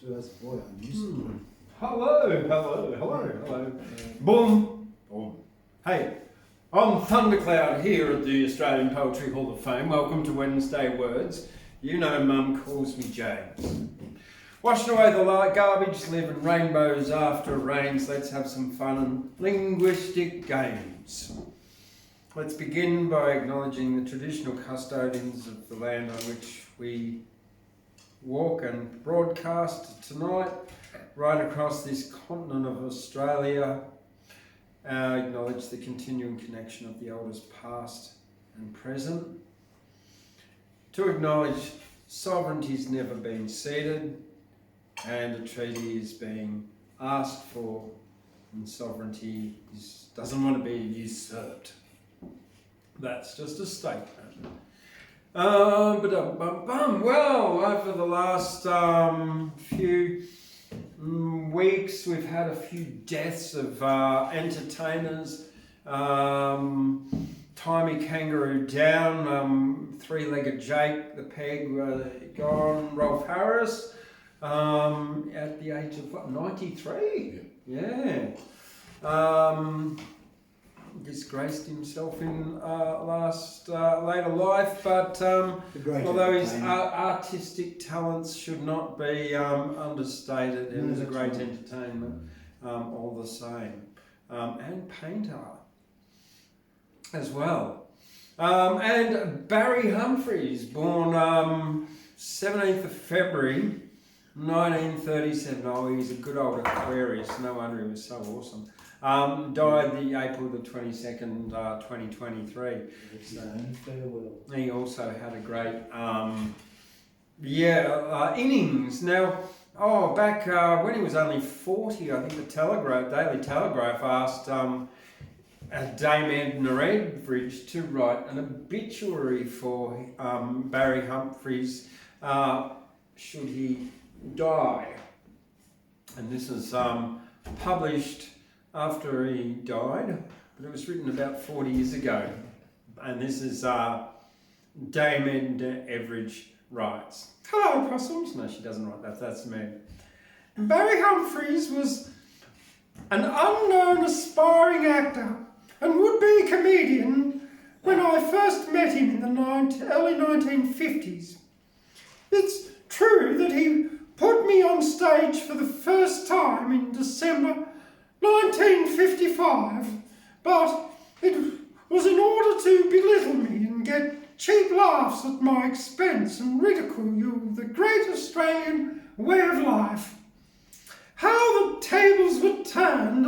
too. As a boy, I'm used to it. Hello. Boom. Hey, I'm Thundercloud here at the Australian Poetry Hall of Fame. Welcome to Wednesday Words. You know Mum calls me James. Washing away the garbage, living rainbows after it rains. Let's have some fun and linguistic games. Let's begin by acknowledging the traditional custodians of the land on which we walk and broadcast tonight, right across this continent of Australia. Acknowledge the continuing connection of the elders past and present. To acknowledge sovereignty's never been ceded and a treaty is being asked for, and sovereignty doesn't want to be usurped. That's just a statement. Well, over the last few weeks, we've had a few deaths of entertainers. Timey Kangaroo down, Three-Legged Jake, the peg, gone. Rolf Harris, at the age of, 93? Yeah. Disgraced himself in later life, but although his artistic talents should not be understated, it was a great entertainment all the same, and painter as well. And Barry Humphries, born 17th of February 1937. Oh, he's a good old Aquarius, no wonder he was so awesome. Died the April the 22nd, 2023. So he also had a great innings. Now, back when he was only 40, I think the Daily Telegraph asked Dame Edna Redbridge to write an obituary for Barry Humphries should he die. And this is published after he died, but it was written about 40 years ago. And this is Dame Edna Everidge writes, "Hello, possums." No, she doesn't write that, that's me. "Barry Humphries was an unknown aspiring actor and would-be comedian when I first met him in the early 1950s. It's true that he put me on stage for the first time in December 1955, but it was in order to belittle me and get cheap laughs at my expense and ridicule the great Australian way of life. How the tables were turned.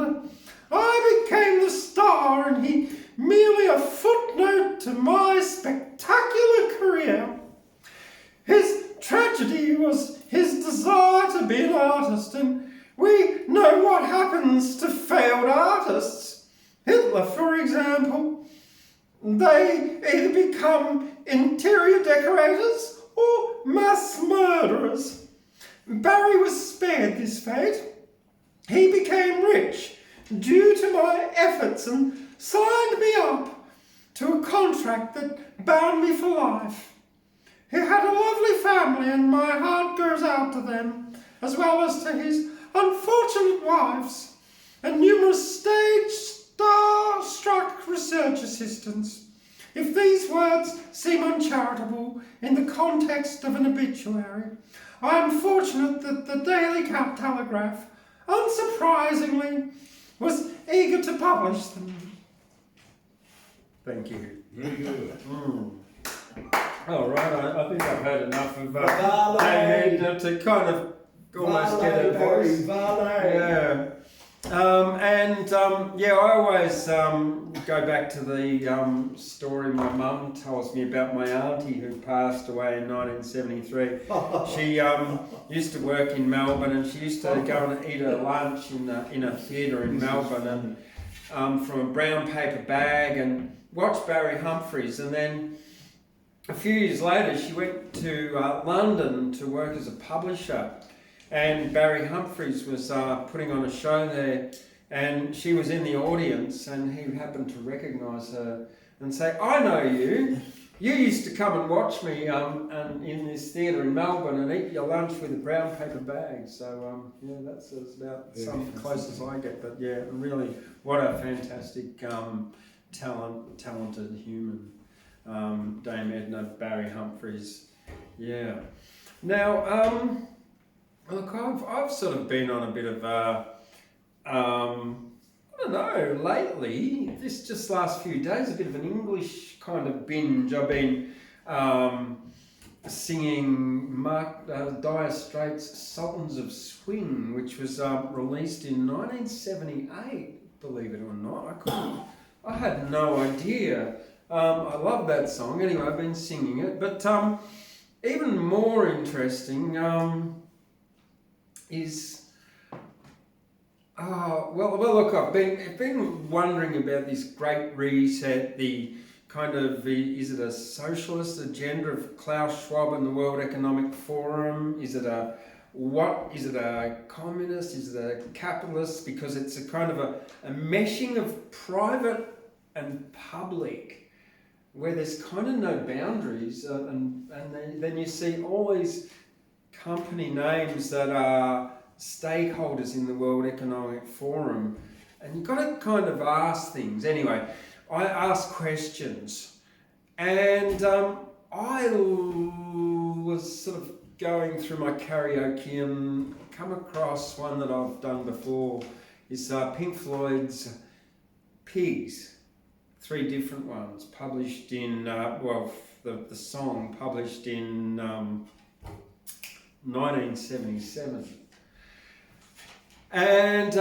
I became the star and he merely a footnote to my spectacular career. His tragedy was his desire to be an artist, and we know what happens to failed artists. Hitler, for example. They either become interior decorators or mass murderers. Barry was spared this fate. He became rich due to my efforts and signed me up to a contract that bound me for life. He had a lovely family and my heart goes out to them, as well as to his unfortunate wives and numerous stage star-struck research assistants. If these words seem uncharitable in the context of an obituary, I am fortunate that the Daily Telegraph, unsurprisingly, was eager to publish them." Thank you. Very good. All right, I think I've heard enough of David to kind of almost get a voice. I always go back to the story my mum tells me about my auntie who passed away in 1973. She used to work in Melbourne, and she used to go and eat her lunch in a theatre in Melbourne, and from a brown paper bag, and watch Barry Humphries. And then a few years later, she went to London to work as a publisher. And Barry Humphries was putting on a show there, and she was in the audience, and he happened to recognise her and say, "I know you. You used to come and watch me and in this theatre in Melbourne and eat your lunch with a brown paper bag. So yeah, that's about closest I get. But yeah, really, what a fantastic talented human, Dame Edna Barry Humphries. Yeah. Now, look, I've sort of been on a bit of a I don't know, lately, this just last few days, a bit of an English kind of binge. I've been singing Dire Straits' Sultans of Swing, which was released in 1978, believe it or not. I had no idea. I love that song. Anyway, I've been singing it. But even more interesting is... well, look, I've been wondering about this Great Reset, the kind of, is it a socialist agenda of Klaus Schwab and the World Economic Forum? Is it a communist? Is it a capitalist? Because it's a kind of a meshing of private and public, where there's kind of no boundaries, and then you see all these company names that are stakeholders in the World Economic Forum, and you've got to kind of ask things. Anyway, I asked questions, and I was sort of going through my karaoke and come across one that I've done before. It's Pink Floyd's Pigs, 3 different ones, published in, the song published in 1977. And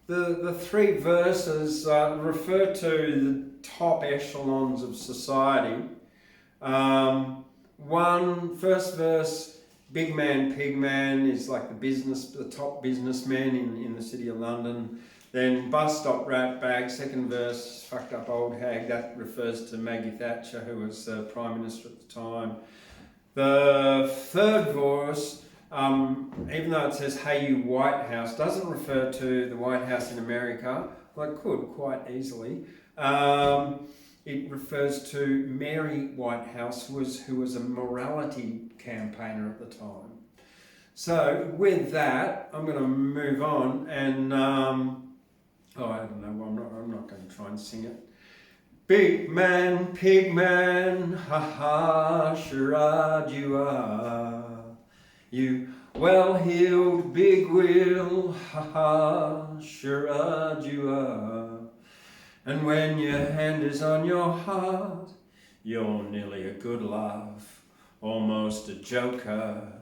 the 3 verses refer to the top echelons of society. First verse, big man, pig man, is like the top businessman in the city of London. Then bus stop rat bag, second verse, fucked up old hag, that refers to Maggie Thatcher, who was Prime Minister at the time. The third verse, even though it says, "Hey you White House," doesn't refer to the White House in America. Well, it could quite easily. It refers to Mary Whitehouse, who was a morality campaigner at the time. So with that, I'm going to move on and I don't know. I'm not going to try and sing it. Big man, pig man, ha ha, charade you are. You well-heeled big wheel, ha ha, charade you are. And when your hand is on your heart, you're nearly a good laugh, almost a joker,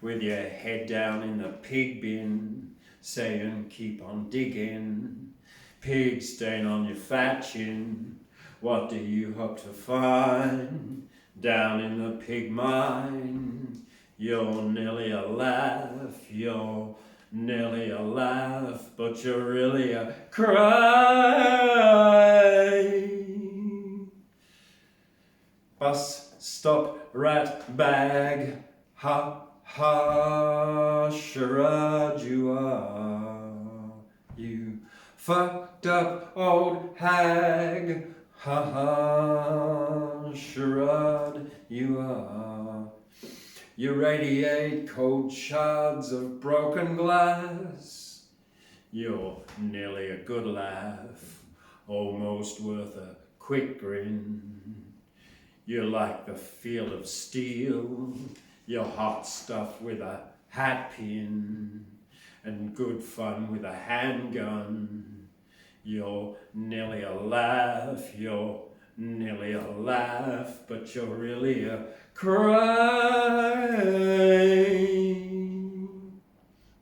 with your head down in the pig bin, saying keep on digging. Pig stain on your fat chin, what do you hope to find? Down in the pig mine, you're nearly a laugh, you're nearly a laugh, but you're really a cry. Bus stop rat bag, ha ha, charade you are. You fucked up old hag, ha ha, charade you are. You radiate cold shards of broken glass. You're nearly a good laugh, almost worth a quick grin. You're like the field of steel. You're hot stuff with a hat pin, and good fun with a handgun. You're nearly a laugh, you're nearly a laugh, but you're really a cry.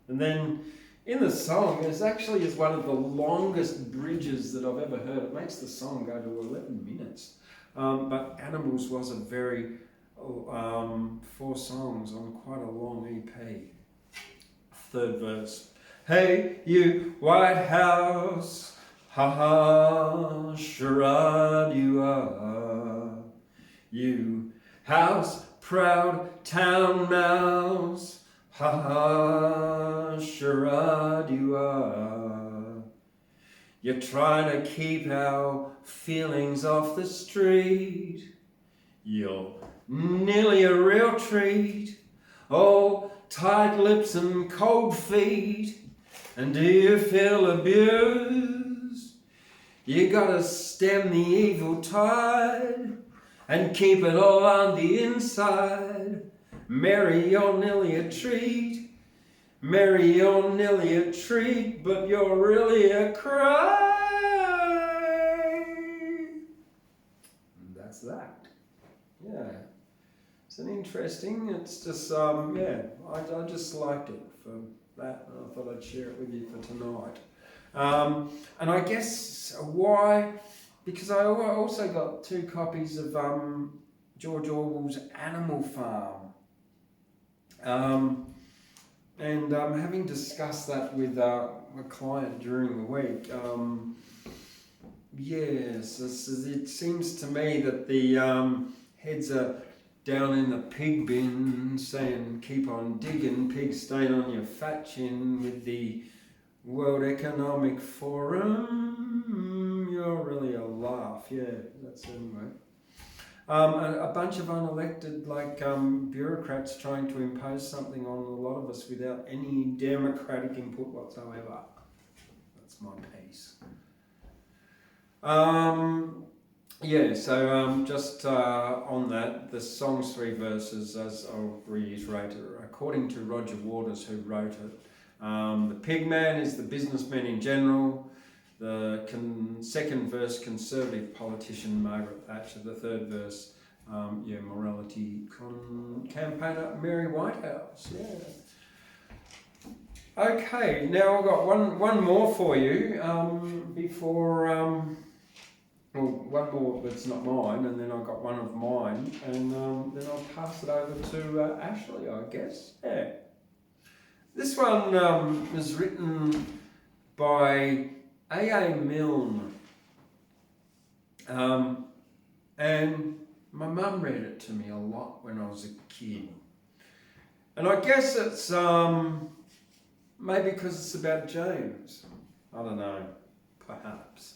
And then in the song, there's actually is one of the longest bridges that I've ever heard. It makes the song go to 11 minutes. But Animals was a very 4 songs on quite a long EP. Third verse. Hey, you White House, ha ha, charade you are. You house proud town mouse, ha ha, charade you are. You're trying to keep our feelings off the street. You're nearly a real treat. Oh, tight lips and cold feet. And do you feel abused? You gotta stem the evil tide and keep it all on the inside. Mary, you're nearly a treat. Mary, you're nearly a treat, but you're really a cry. And that's that. Yeah. It's an interesting, it's just, yeah, I just liked it for that, and I thought I'd share it with you for tonight. And I guess why, because I also got 2 copies of George Orwell's Animal Farm. And having discussed that with a client during the week, yes, it seems to me that the heads are down in the pig bin saying keep on digging, pig stain on your fat chin with the World Economic Forum. You're really a laugh, yeah, that's anyway. A bunch of unelected bureaucrats trying to impose something on a lot of us without any democratic input whatsoever. That's my piece. Yeah, so just on that, the song's 3 verses, as I'll reiterate it, according to Roger Waters, who wrote it. The pigman is the businessman in general. The second verse, conservative politician Margaret Thatcher. The third verse, morality campaigner Mary Whitehouse. Yeah. Okay, now I've got one more for you before. One more that's not mine, and then I've got one of mine, and then I'll pass it over to Ashley, I guess. Yeah. This one was written by A.A. Milne, and my mum read it to me a lot when I was a kid. And I guess it's maybe because it's about James. I don't know, perhaps.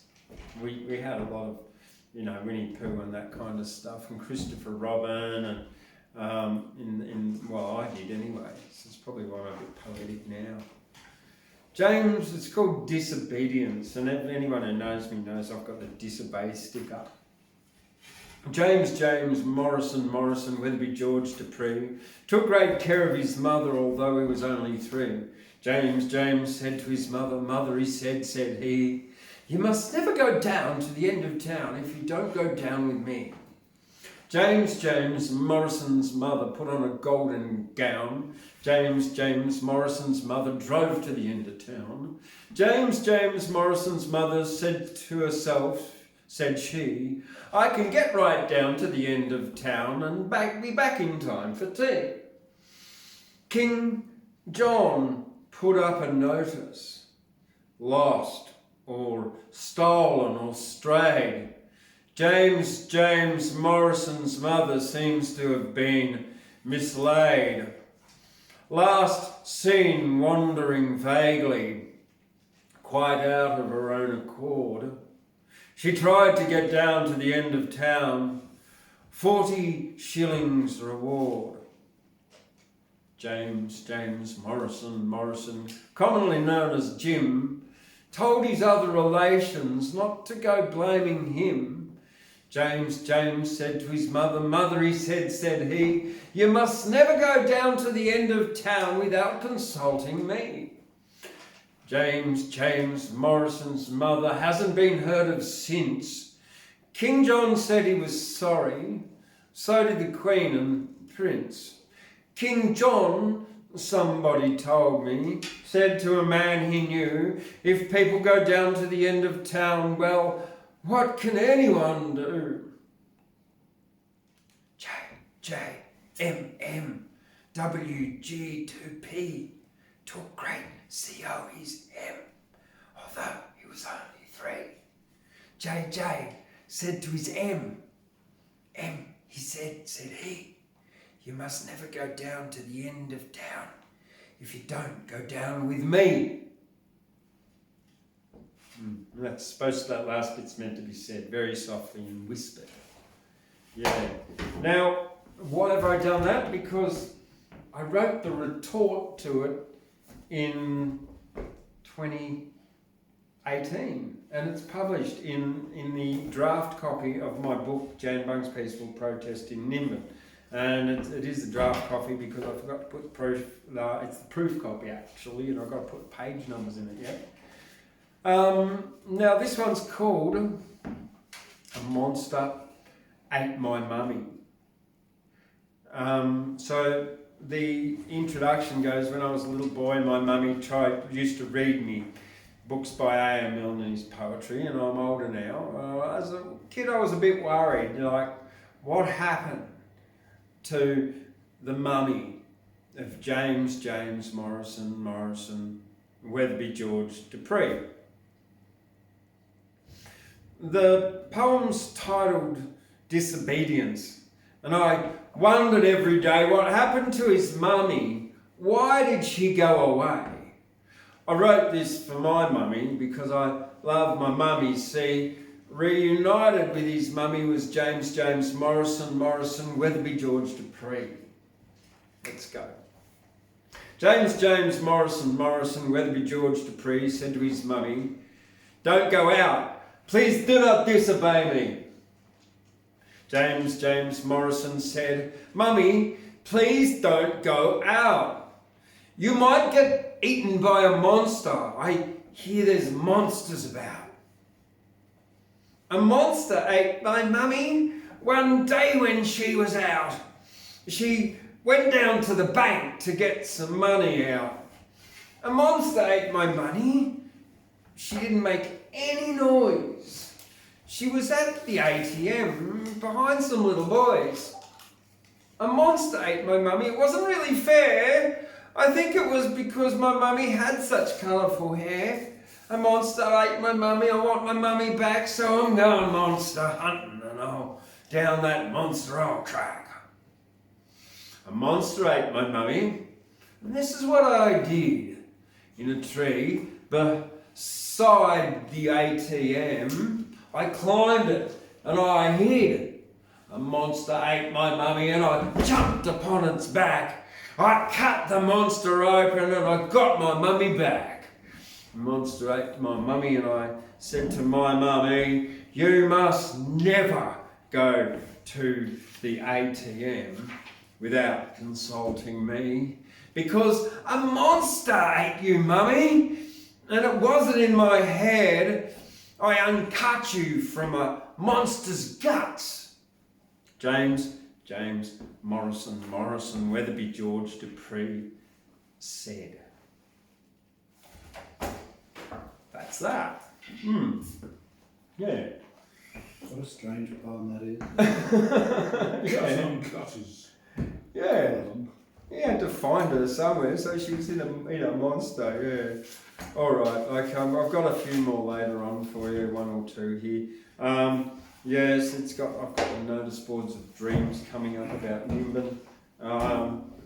We had a lot of, Winnie Pooh and that kind of stuff, and Christopher Robin, and I did anyway. So it's probably why I'm a bit poetic now. James, it's called Disobedience, and anyone who knows me knows I've got the disobey sticker. James Morrison, Weatherby George Dupree, took great care of his mother, although he was only 3. James said to his mother, he said he, you must never go down to the end of town if you don't go down with me. James Morrison's mother put on a golden gown. James Morrison's mother drove to the end of town. James Morrison's mother said to herself, said she, I can get right down to the end of town and be back in time for tea. King John put up a notice, lost or stolen or strayed. James Morrison's mother seems to have been mislaid. Last seen wandering vaguely, quite out of her own accord. She tried to get down to the end of town, 40 shillings reward. James Morrison, commonly known as Jim, told his other relations not to go blaming him. James said to his mother, he said he, you must never go down to the end of town without consulting me. James Morrison's mother hasn't been heard of since. King John said he was sorry, so did the Queen and Prince. King John, somebody told me, said to a man he knew, if people go down to the end of town, well, what can anyone do? JMMWG2P took great CO his M, although he was only 3. JJ said to his M, he said he, you must never go down to the end of town if you don't go down with me. That last bit's meant to be said very softly and whispered. Yeah. Now, why have I done that? Because I wrote the retort to it in 2018, and it's published in the draft copy of my book, Jan Bung's Peaceful Protest in Nimbin. And it is the draft copy because I forgot to put proof. It's the proof copy actually, and I've got to put page numbers in it yet. Now this one's called "A Monster Ate My Mummy." So the introduction goes, when I was a little boy, my mummy used to read me books by A.M. Milne and his poetry, and I'm older now. As a kid, I was a bit worried, like, what happened to the mummy of James Morrison, Weatherby George Dupree. The poem's titled Disobedience, and I wondered every day what happened to his mummy. Why did she go away? I wrote this for my mummy because I love my mummy. See, reunited with his mummy was James Morrison, Weatherby George Dupree. Let's go. James Morrison, Weatherby George Dupree said to his mummy, "Don't go out. Please do not disobey me." James Morrison said, "Mummy, please don't go out. You might get eaten by a monster. I hear there's monsters about." A monster ate my mummy one day when she was out. She went down to the bank to get some money out. A monster ate my money. She didn't make any noise. She was at the ATM behind some little boys. A monster ate my mummy. It wasn't really fair. I think it was because my mummy had such colourful hair. A monster ate my mummy. I want my mummy back, so I'm going monster hunting, and down that monster I'll track. A monster ate my mummy, and this is what I did. In a tree beside the ATM, I climbed it and I hid. A monster ate my mummy and I jumped upon its back. I cut the monster open and I got my mummy back. The monster ate my mummy and I said to my mummy, "You must never go to the ATM without consulting me, because a monster ate you, mummy, and it wasn't in my head. I uncut you from a monster's guts." James Morrison, Weatherby George Dupree said. That's that. Yeah. What a strange poem that is. Yeah. He had to find her somewhere, so she was in a monster, yeah. All right, okay, I've got a few more later on for you, one or two here. Yes, I've got the notice boards of dreams coming up about Nimbin.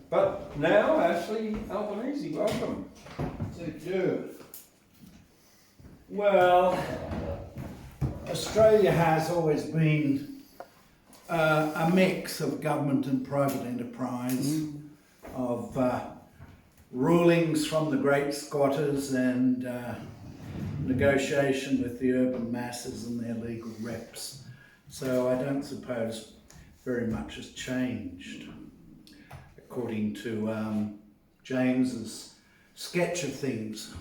But now, Ashley Albanese, welcome. Thank you. Well, Australia has always been a mix of government and private enterprise, of rulings from the great squatters and negotiation with the urban masses and their legal reps. So I don't suppose very much has changed, according to James's sketch of things.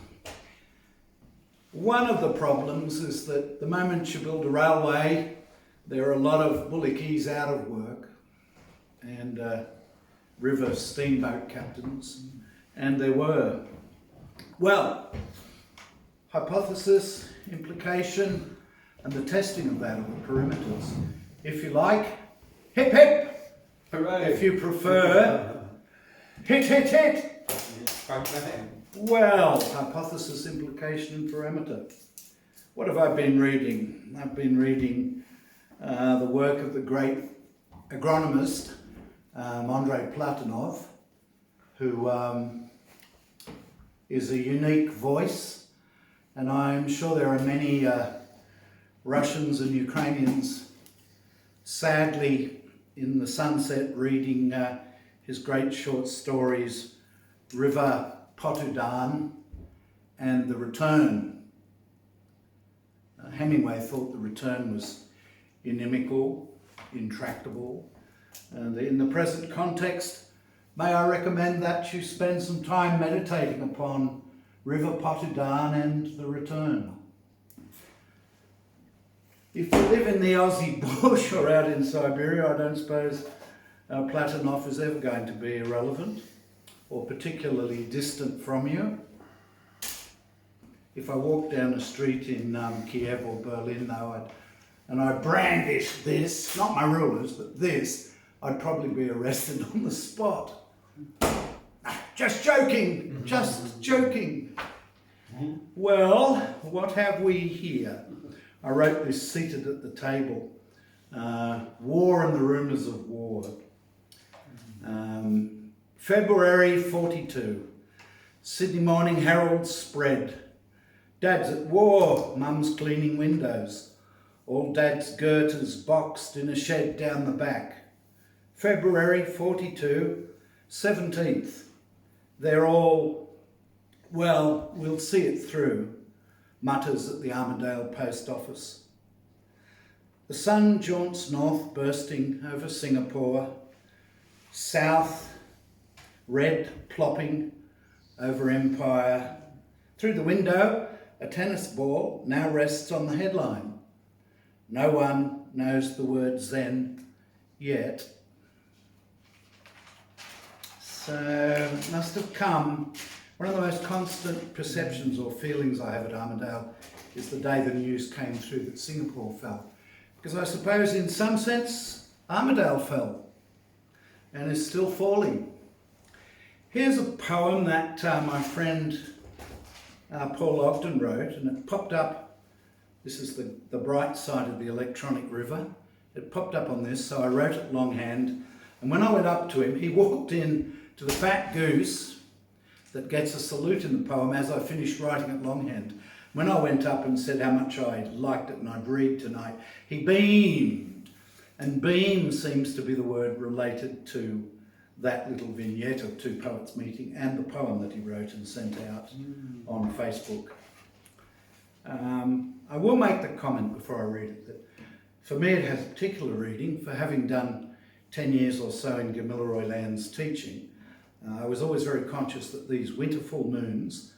One of the problems is that the moment you build a railway, there are a lot of bullickies out of work and river steamboat captains, and there were. Well, hypothesis, implication, and the testing of that of the perimeters. If you like, hip hip. Hooray. If you prefer, hit hit hit. Well, hypothesis, implication, and parameter. What have I been reading? I've been reading the work of the great agronomist Andrei Platonov, who is a unique voice, and I'm sure there are many Russians and Ukrainians sadly in the sunset reading his great short stories River Potudan and The Return. Hemingway thought The Return was inimical, intractable, and in the present context, may I recommend that you spend some time meditating upon River Potudan and The Return. If you live in the Aussie bush or out in Siberia, I don't suppose Platonov is ever going to be irrelevant or particularly distant from you. If I walked down the street in Kiev or Berlin, though, and I brandished this, not my rulers, but this, I'd probably be arrested on the spot. Just joking, just joking. Well, what have we here? I wrote this seated at the table. War and the Rumours of War. February 42. Sydney Morning Herald spread. Dad's at war, Mum's cleaning windows. All Dad's girders boxed in a shed down the back. February 42, 17th. They're all, well, we'll see it through, mutters at the Armadale post office. The sun jaunts north, bursting over Singapore. South, red plopping over Empire. Through the window, a tennis ball now rests on the headline. No one knows the word Zen yet. So it must have come. One of the most constant perceptions or feelings I have at Armadale is the day the news came through that Singapore fell. Because I suppose in some sense Armadale fell and is still falling. Here's a poem that my friend Paul Ogden wrote, and it popped up. This is the bright side of the electronic river. It popped up on this, so I wrote it longhand. And when I went up to him, he walked in to the fat goose that gets a salute in the poem as I finished writing it longhand. When I went up and said how much I liked it and I'd read tonight, he beamed. And beam seems to be the word related to that little vignette of Two Poets Meeting and the poem that he wrote and sent out on Facebook. I will make the comment before I read it that for me it has particular reading. For having done 10 years or so in Gamilaroi lands teaching, I was always very conscious that these winter full moons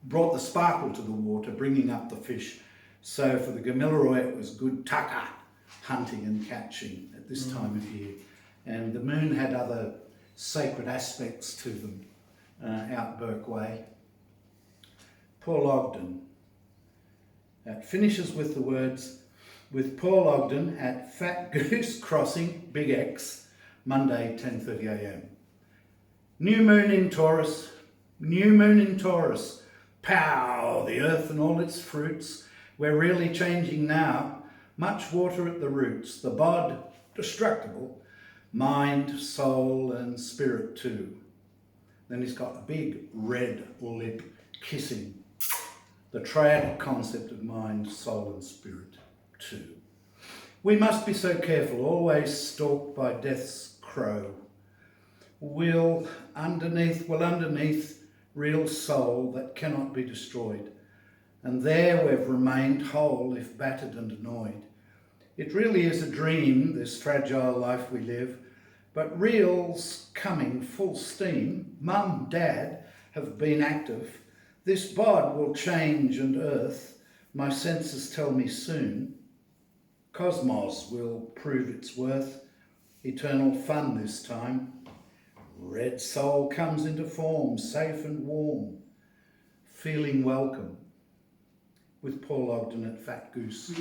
brought the sparkle to the water, bringing up the fish. So for the Gamilaroi it was good tucker hunting and catching at this time of year. And the moon had other sacred aspects to them out Burke Way. Paul Ogden. It finishes with the words, with Paul Ogden at Fat Goose Crossing, Big X, Monday, 10:30 a.m. New moon in Taurus, new moon in Taurus. Pow, the earth and all its fruits. We're really changing now. Much water at the roots. The bod, destructible. Mind, soul and spirit too. Then he's got a big red lip kissing. The triadic concept of mind, soul and spirit too. We must be so careful, always stalked by death's crow. Will underneath real soul that cannot be destroyed. And there we've remained whole if battered and annoyed. It really is a dream, this fragile life we live, but real's coming full steam. Mum, Dad have been active. This bod will change and earth, my senses tell me soon. Cosmos will prove its worth, eternal fun this time. Red soul comes into form, safe and warm, feeling welcome. With Paul Ogden at Fat Goose.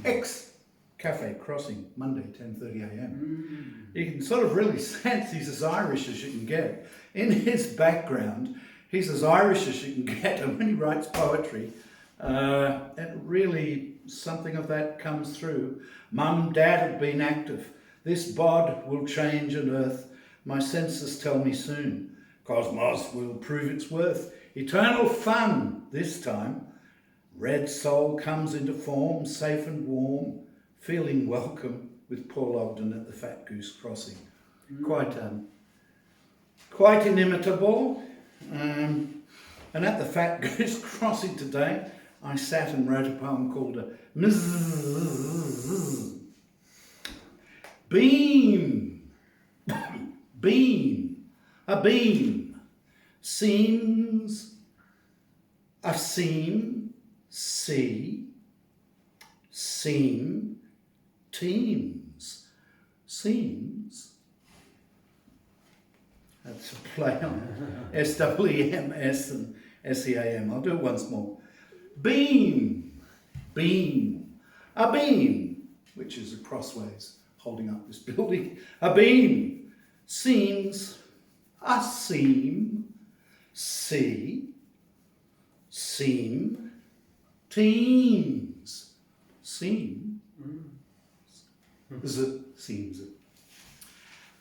X Cafe Crossing, Monday, 10:30 a.m. You can sort of really sense he's as Irish as you can get. In his background, he's as Irish as you can get, and when he writes poetry, it really, something of that comes through. Mum, Dad have been active. This bod will change and earth, my senses tell me soon. Cosmos will prove its worth. Eternal fun this time. Red soul comes into form, safe and warm, feeling welcome with Paul Ogden at the Fat Goose Crossing. Quite inimitable. And at the Fat Goose Crossing today, I sat and wrote a poem called a Beam, beam, a beam, seems, a seam, see, seam, teams, seems. That's a play on S-W-E-M-S and S-E-A-M. I'll do it once more. Beam, beam, a beam, which is a crossways holding up this building. A beam, seems, a seam, see, seam, teams, seem. Is it? Seems it.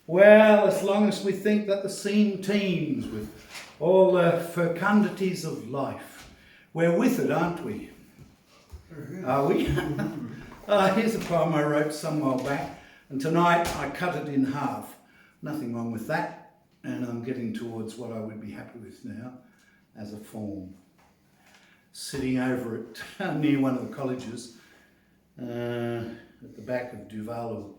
Well, as long as we think that the seam teems with all the fecundities of life, we're with it, aren't we? Are we? Here's a poem I wrote some while back, and tonight I cut it in half. Nothing wrong with that, and I'm getting towards what I would be happy with now as a form. Sitting over at near one of the colleges, at the back of Duval,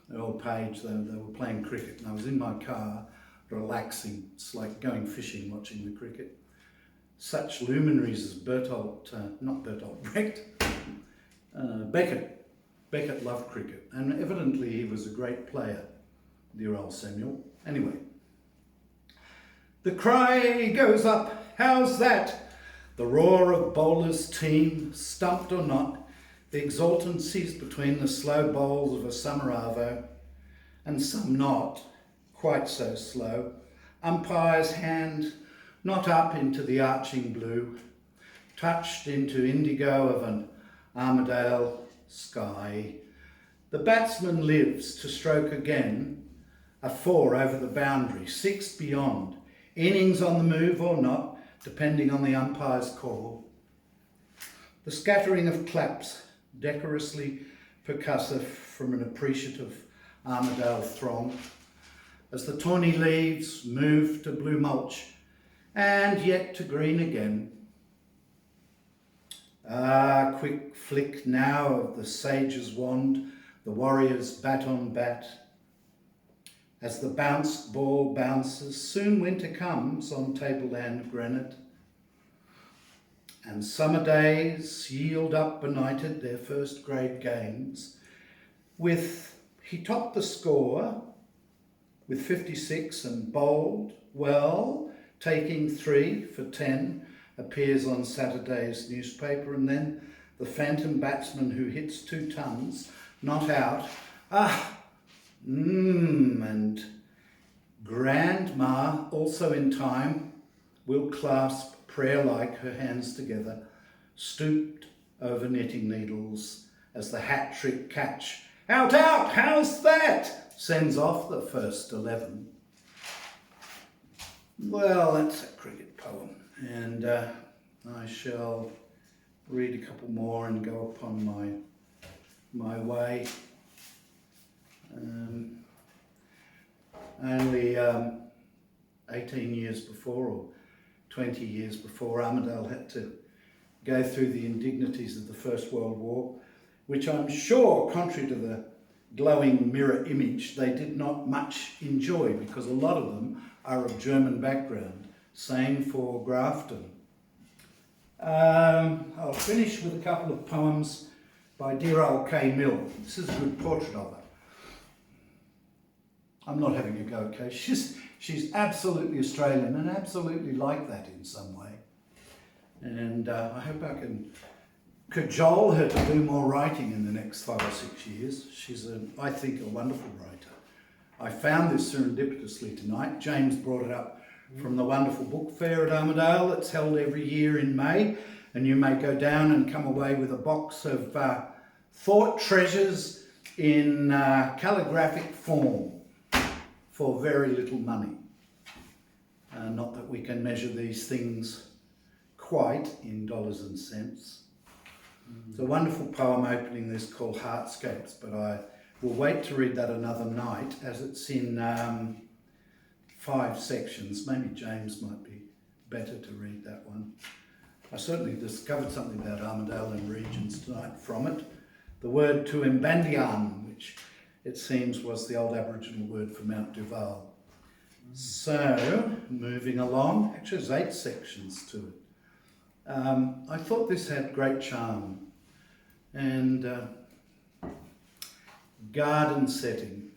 the old page, they were playing cricket, and I was in my car relaxing. It's like going fishing, watching the cricket. Such luminaries as Brecht, Beckett loved cricket, and evidently he was a great player, dear old Samuel. Anyway, the cry goes up, how's that? The roar of bowlers' team, stumped or not, the exultancies between the slow bowls of a summer arvo, and some not quite so slow. Umpire's hand not up into the arching blue, touched into indigo of an Armadale sky. The batsman lives to stroke again, a 4 over the boundary, 6 beyond, innings on the move or not, depending on the umpire's call. The scattering of claps, decorously percussive from an appreciative Armadale throng, as the tawny leaves move to blue mulch and yet to green again. Ah, quick flick now of the sage's wand, the warrior's bat on bat. As the bounced ball bounces, soon winter comes on tableland granite. And summer days yield up benighted their first grade games. He topped the score with 56 and bowled well, taking 3 for 10, appears on Saturday's newspaper, and then the phantom batsman who hits 2 tons, not out. And Grandma, also in time, will clasp prayer-like her hands together, stooped over knitting needles as the hat-trick catch, out, out, how's that? Sends off the first 11. Well, that's a cricket poem, and I shall read a couple more and go upon my way. Only 18 years before, or 20 years before, Armadale had to go through the indignities of the First World War, which I'm sure, contrary to the glowing mirror image, they did not much enjoy, because a lot of them are of German background, same for Grafton. I'll finish with a couple of poems by dear old Kay Mill. This is a good portrait of her. I'm not having a go, Kay. She's absolutely Australian and absolutely like that in some way. And I hope I can cajole her to do more writing in the next 5 or 6 years. She's, I think, a wonderful writer. I found this serendipitously tonight. James brought it up from the wonderful book fair at Armadale that's held every year in May, and you may go down and come away with a box of thought treasures in calligraphic form for very little money. Not that we can measure these things quite in dollars and cents. It's a wonderful poem opening this called Heartscapes, but I we'll wait to read that another night, as it's in 5 sections. Maybe James might be better to read that one. I certainly discovered something about Armidale and regions tonight from it. The word to Mbandian, which it seems was the old Aboriginal word for Mount Duval. So, moving along, actually there's 8 sections to it. I thought this had great charm. And garden setting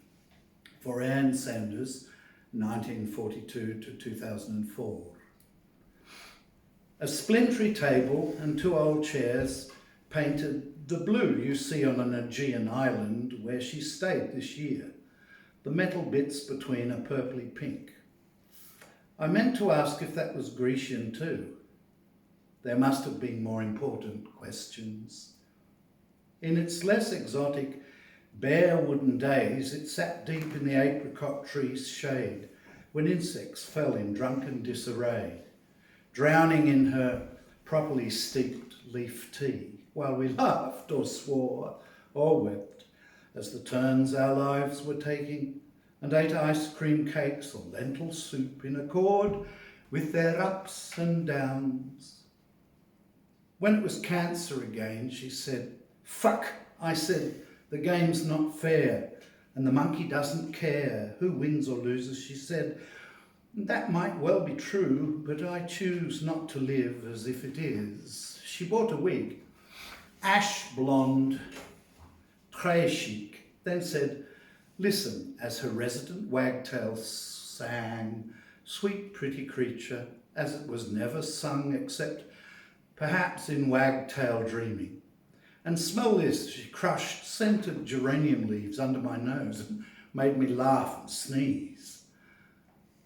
for Anne Sanders, 1942 to 2004. A splintery table and 2 old chairs painted the blue you see on an Aegean island where she stayed this year, the metal bits between a purply pink. I meant to ask if that was Grecian too. There must have been more important questions. In its less exotic, bare wooden days, it sat deep in the apricot tree's shade when insects fell in drunken disarray, drowning in her properly steeped leaf tea, while we laughed or swore or wept as the turns our lives were taking, and ate ice cream cakes or lentil soup in accord with their ups and downs. When it was cancer again, she said, "Fuck," I said, "the game's not fair, and the monkey doesn't care who wins or loses," she said. "That might well be true, but I choose not to live as if it is." She bought a wig, ash blonde, très chic, then said, "Listen," as her resident wagtail sang, "sweet pretty creature," as it was never sung except perhaps in wagtail dreaming. "And smell this," she crushed scented geranium leaves under my nose and made me laugh and sneeze.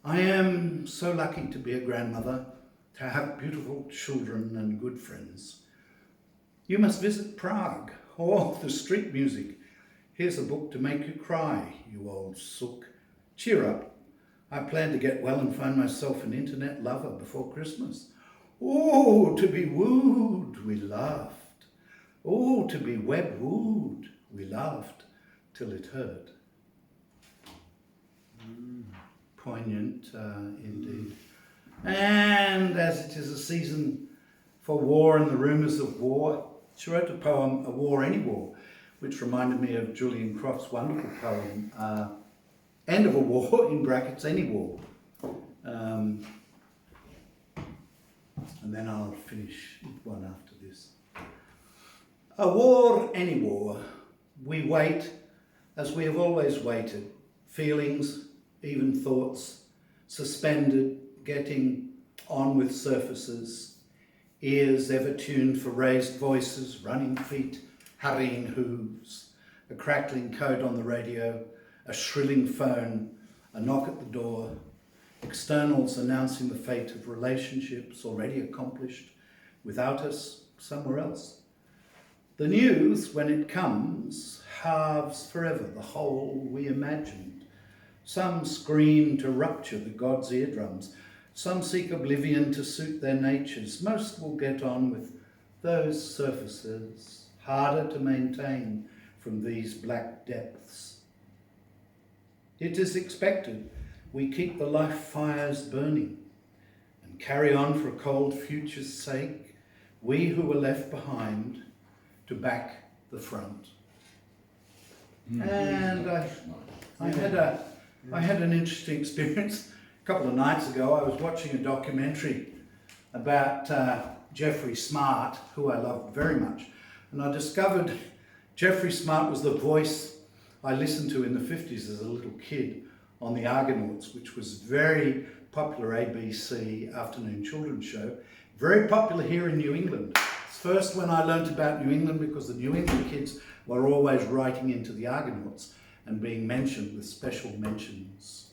I am so lucky to be a grandmother, to have beautiful children and good friends. You must visit Prague, or the street music. Here's a book to make you cry, you old sook. Cheer up. I plan to get well and find myself an internet lover before Christmas. Oh, to be wooed, we laughed. Oh, to be web wooed, we laughed till it hurt. Poignant indeed. And as it is a season for war and the rumours of war, she wrote a poem, A War, Any War, which reminded me of Julian Croft's wonderful poem, End of a War, in brackets, Any War. And then I'll finish one after this. A war, any war. We wait as we have always waited. Feelings, even thoughts, suspended, getting on with surfaces. Ears ever tuned for raised voices, running feet, hurrying hooves. A crackling code on the radio, a shrilling phone, a knock at the door. Externals announcing the fate of relationships already accomplished without us somewhere else. The news, when it comes, halves forever the whole we imagined. Some scream to rupture the gods' eardrums. Some seek oblivion to suit their natures. Most will get on with those surfaces, harder to maintain from these black depths. It is expected we keep the life fires burning and carry on for a cold future's sake, we who were left behind to back the front. And I had an interesting experience. A couple of nights ago I was watching a documentary about Jeffrey Smart, who I loved very much, and I discovered Jeffrey Smart was the voice I listened to in the 50s as a little kid on the Argonauts, which was very popular ABC afternoon children's show, very popular here in New England. It's first when I learnt about New England because the New England kids were always writing into the Argonauts and being mentioned with special mentions.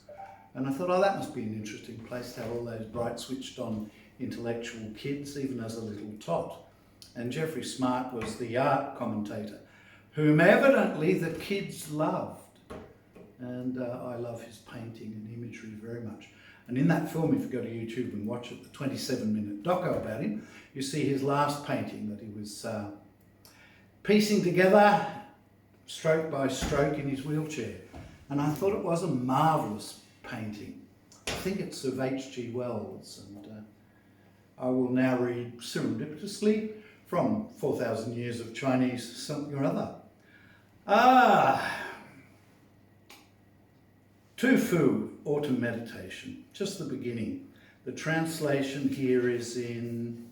And I thought, oh, that must be an interesting place to have all those bright switched on intellectual kids, even as a little tot. And Jeffrey Smart was the art commentator, whom evidently the kids loved. And I love his painting and imagery very much. And in that film, if you go to YouTube and watch it, the 27-minute doco about him, you see his last painting that he was piecing together stroke by stroke in his wheelchair. And I thought it was a marvellous painting. I think it's of H.G. Wells, and I will now read serendipitously from 4,000 Years of Chinese something or other. Tufu, Autumn Meditation, just the beginning. The translation here is in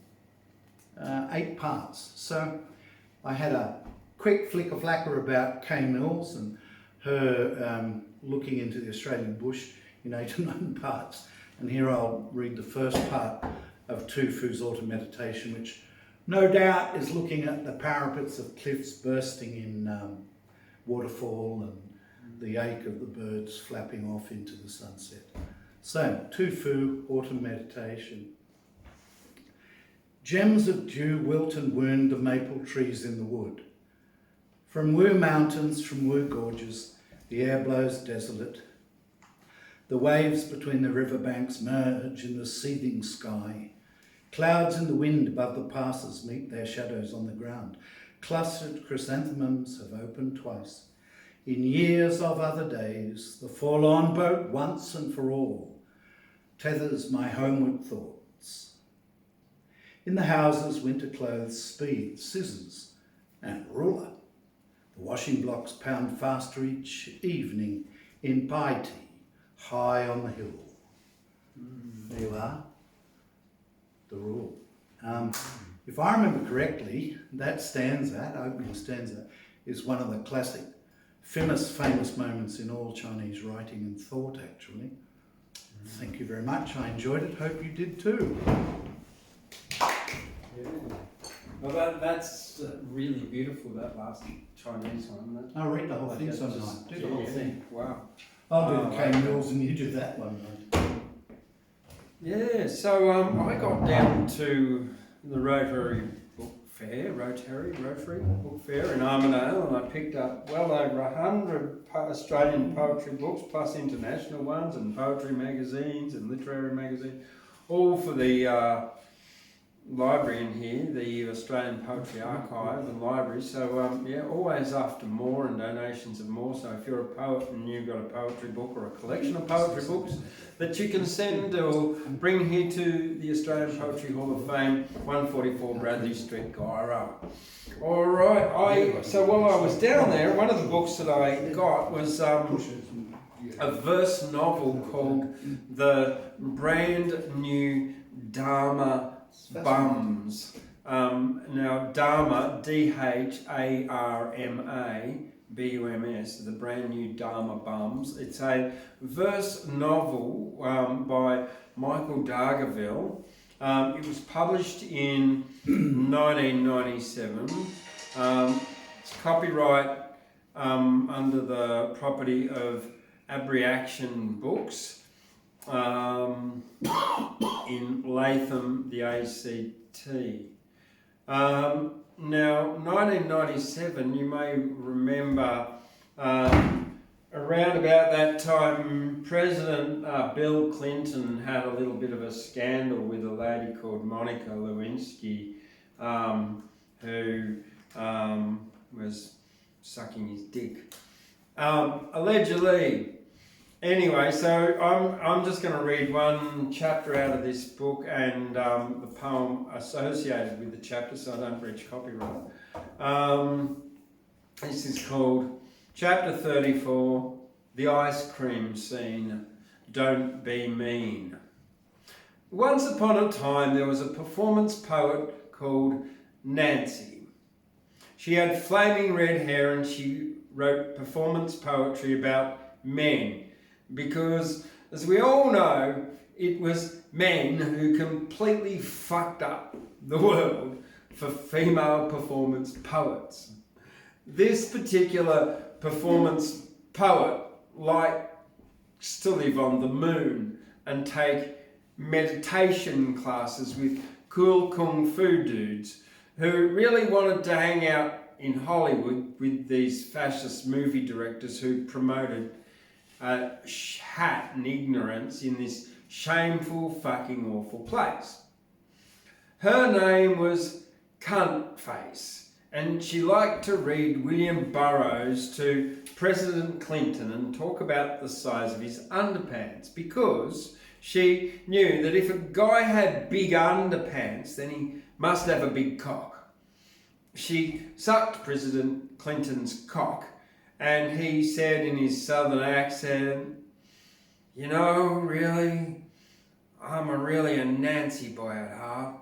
8 parts. So I had a quick flicker-flacker about Kay Mills and her looking into the Australian bush in 8 or 9 parts. And here I'll read the first part of Tufu's Autumn Meditation, which no doubt is looking at the parapets of cliffs bursting in waterfall and the ache of the birds flapping off into the sunset. So, Tufu, Autumn Meditation. Gems of dew wilt and wound the maple trees in the wood. From Wu mountains, from Wu gorges, the air blows desolate. The waves between the riverbanks merge in the seething sky. Clouds in the wind above the passes meet their shadows on the ground. Clustered chrysanthemums have opened twice. In years of other days, the forlorn boat once and for all tethers my homeward thoughts. In the houses, winter clothes speed, scissors and ruler. The washing blocks pound faster each evening in pie tea, high on the hill. There you are, the rule. If I remember correctly, that stanza, opening stanza, is one of the classic, famous moments in all Chinese writing and thought, actually. Thank you very much. I enjoyed it. Hope you did too. Yeah. Well, that's really beautiful, that last Chinese one. I'll read the whole thing That's sometime. just- Do the whole thing. Wow. I'll do Oh, the Kay okay. Mills and you do that one, mate. Yeah, so I got down to the Rotary Book Fair, Rotary Book Fair in Armidale, and I picked up well over 100 Australian poetry books, plus international ones, and poetry magazines and literary magazines, all for the library in here, the Australian Poetry Archive and Library. So yeah, always after more and donations of more. So if you're a poet and you've got a poetry book or a collection of poetry books that you can send or bring here to the Australian Poetry Hall of Fame, 144 Bradley Street, Guyra. All right, so while I was down there, one of the books that I got was a verse novel called The Brand New Dharma Bums. Now, Dharma, D-H-A-R-M-A, B-U-M-S, the Brand New Dharma Bums. It's a verse novel by Michael Dargaville. It was published in 1997. It's copyright under the property of Abreaction Books. In Latham, the ACT. Now, 1997, you may remember around about that time, President Bill Clinton had a little bit of a scandal with a lady called Monica Lewinsky, who was sucking his dick. Allegedly. Anyway, so I'm just going to read one chapter out of this book and the poem associated with the chapter, so I don't breach copyright. This is called Chapter 34, The Ice Cream Scene, Don't Be Mean. Once upon a time there was a performance poet called Nancy. She had flaming red hair and she wrote performance poetry about men. Because, as we all know, it was men who completely fucked up the world for female performance poets. This particular performance poet likes to live on the moon and take meditation classes with cool kung fu dudes who really wanted to hang out in Hollywood with these fascist movie directors who promoted hat and ignorance in this shameful, fucking awful place. Her name was Cunt Face, And she liked to read William Burroughs to President Clinton and talk about the size of his underpants, because she knew that if a guy had big underpants, then he must have a big cock. She sucked President Clinton's cock, and he said in his southern accent, "You know, really, I'm really a Nancy boy at heart."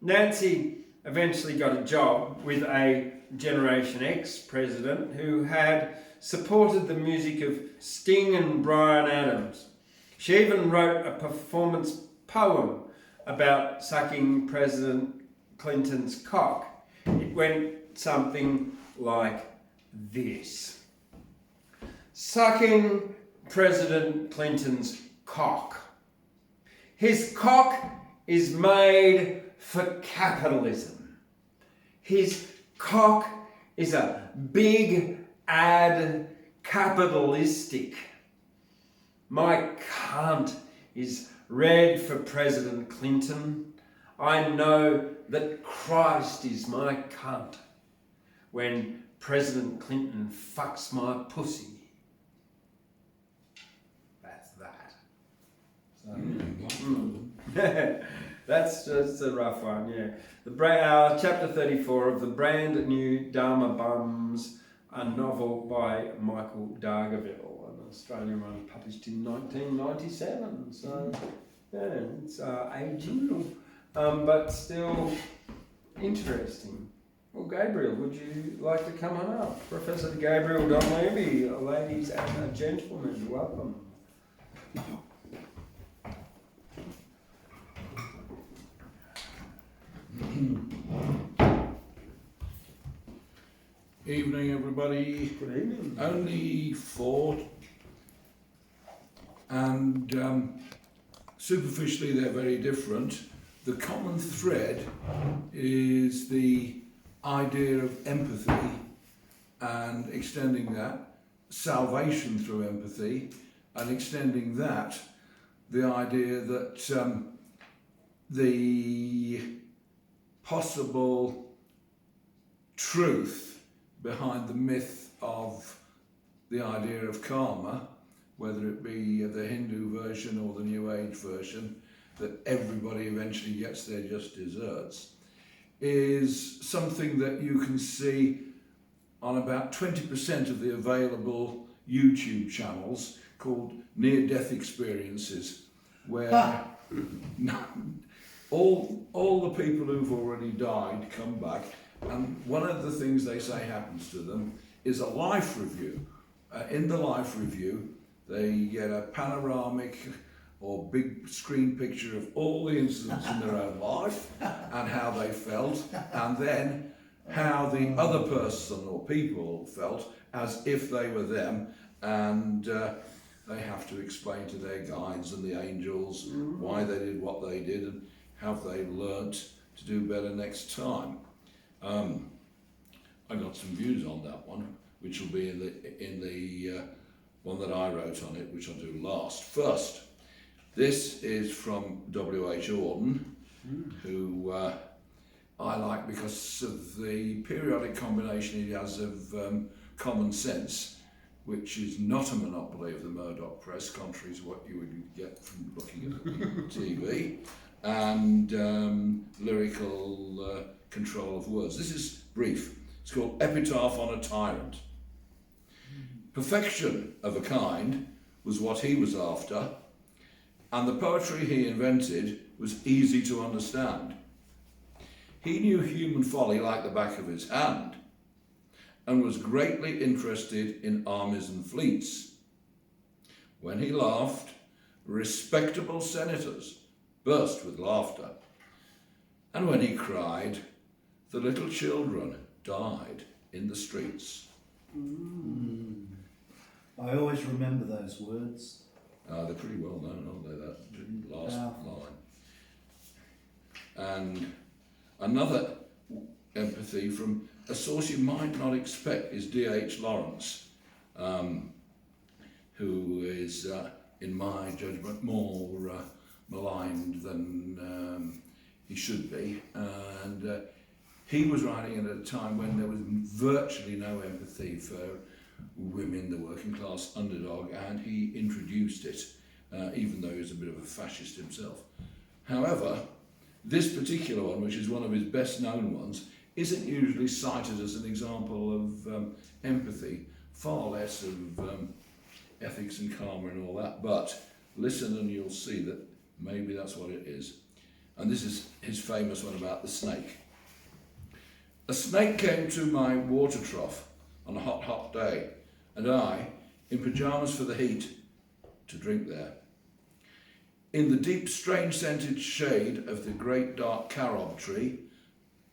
Nancy eventually got a job with a Generation X president who had supported the music of Sting and Bryan Adams. She even wrote a performance poem about sucking President Clinton's cock. It went something like this: sucking President Clinton's cock. His cock is made for capitalism. His cock is a big ad capitalistic. My cunt is red for President Clinton. I know that Christ is my cunt when President Clinton fucks my pussy. That's that. So, that's just a rough one, yeah. Chapter 34 of The Brand New Dharma Bums, a novel by Michael Dargaville, an Australian one published in 1997. So, yeah, it's aging, but still interesting. Well, Gabriel, would you like to come on up? Professor Gabriel Donleavy, ladies and gentlemen, welcome. Evening, everybody. Good evening. Only 4, and superficially they're very different. The common thread is the idea of empathy and extending that, salvation through empathy, and extending that, the idea that the possible truth behind the myth of the idea of karma, whether it be the Hindu version or the New Age version, that everybody eventually gets their just desserts, is something that you can see on about 20% of the available YouTube channels called near-death experiences, where all the people who've already died come back, and one of the things they say happens to them is a life review. In the life review, they get a panoramic or big screen picture of all the incidents in their own life and how they felt, and then how the other person or people felt as if they were them, and they have to explain to their guides and the angels why they did what they did and have they learnt to do better next time. I got some views on that one, which will be in the one that I wrote on it, which I'll do last. First, this is from W.H. Auden, who I like because of the periodic combination he has of common sense, which is not a monopoly of the Murdoch press, contrary to what you would get from looking at the TV, and lyrical control of words. This is brief. It's called Epitaph on a Tyrant. Perfection of a kind was what he was after, and the poetry he invented was easy to understand. He knew human folly like the back of his hand, and was greatly interested in armies and fleets. When he laughed, respectable senators burst with laughter, and when he cried, the little children died in the streets. I always remember those words. They're pretty well known, aren't they, that last line. And another empathy from a source you might not expect is D.H. Lawrence, who is, in my judgment, more maligned than he should be. And He was writing it at a time when there was virtually no empathy for women, the working class underdog, and he introduced it, even though he was a bit of a fascist himself. However, this particular one, which is one of his best known ones, isn't usually cited as an example of empathy, far less of ethics and karma and all that. But listen and you'll see that maybe that's what it is. And this is his famous one about the snake. A snake came to my water trough on a hot, hot day, and I, in pyjamas for the heat, to drink there. In the deep, strange scented shade of the great dark carob tree,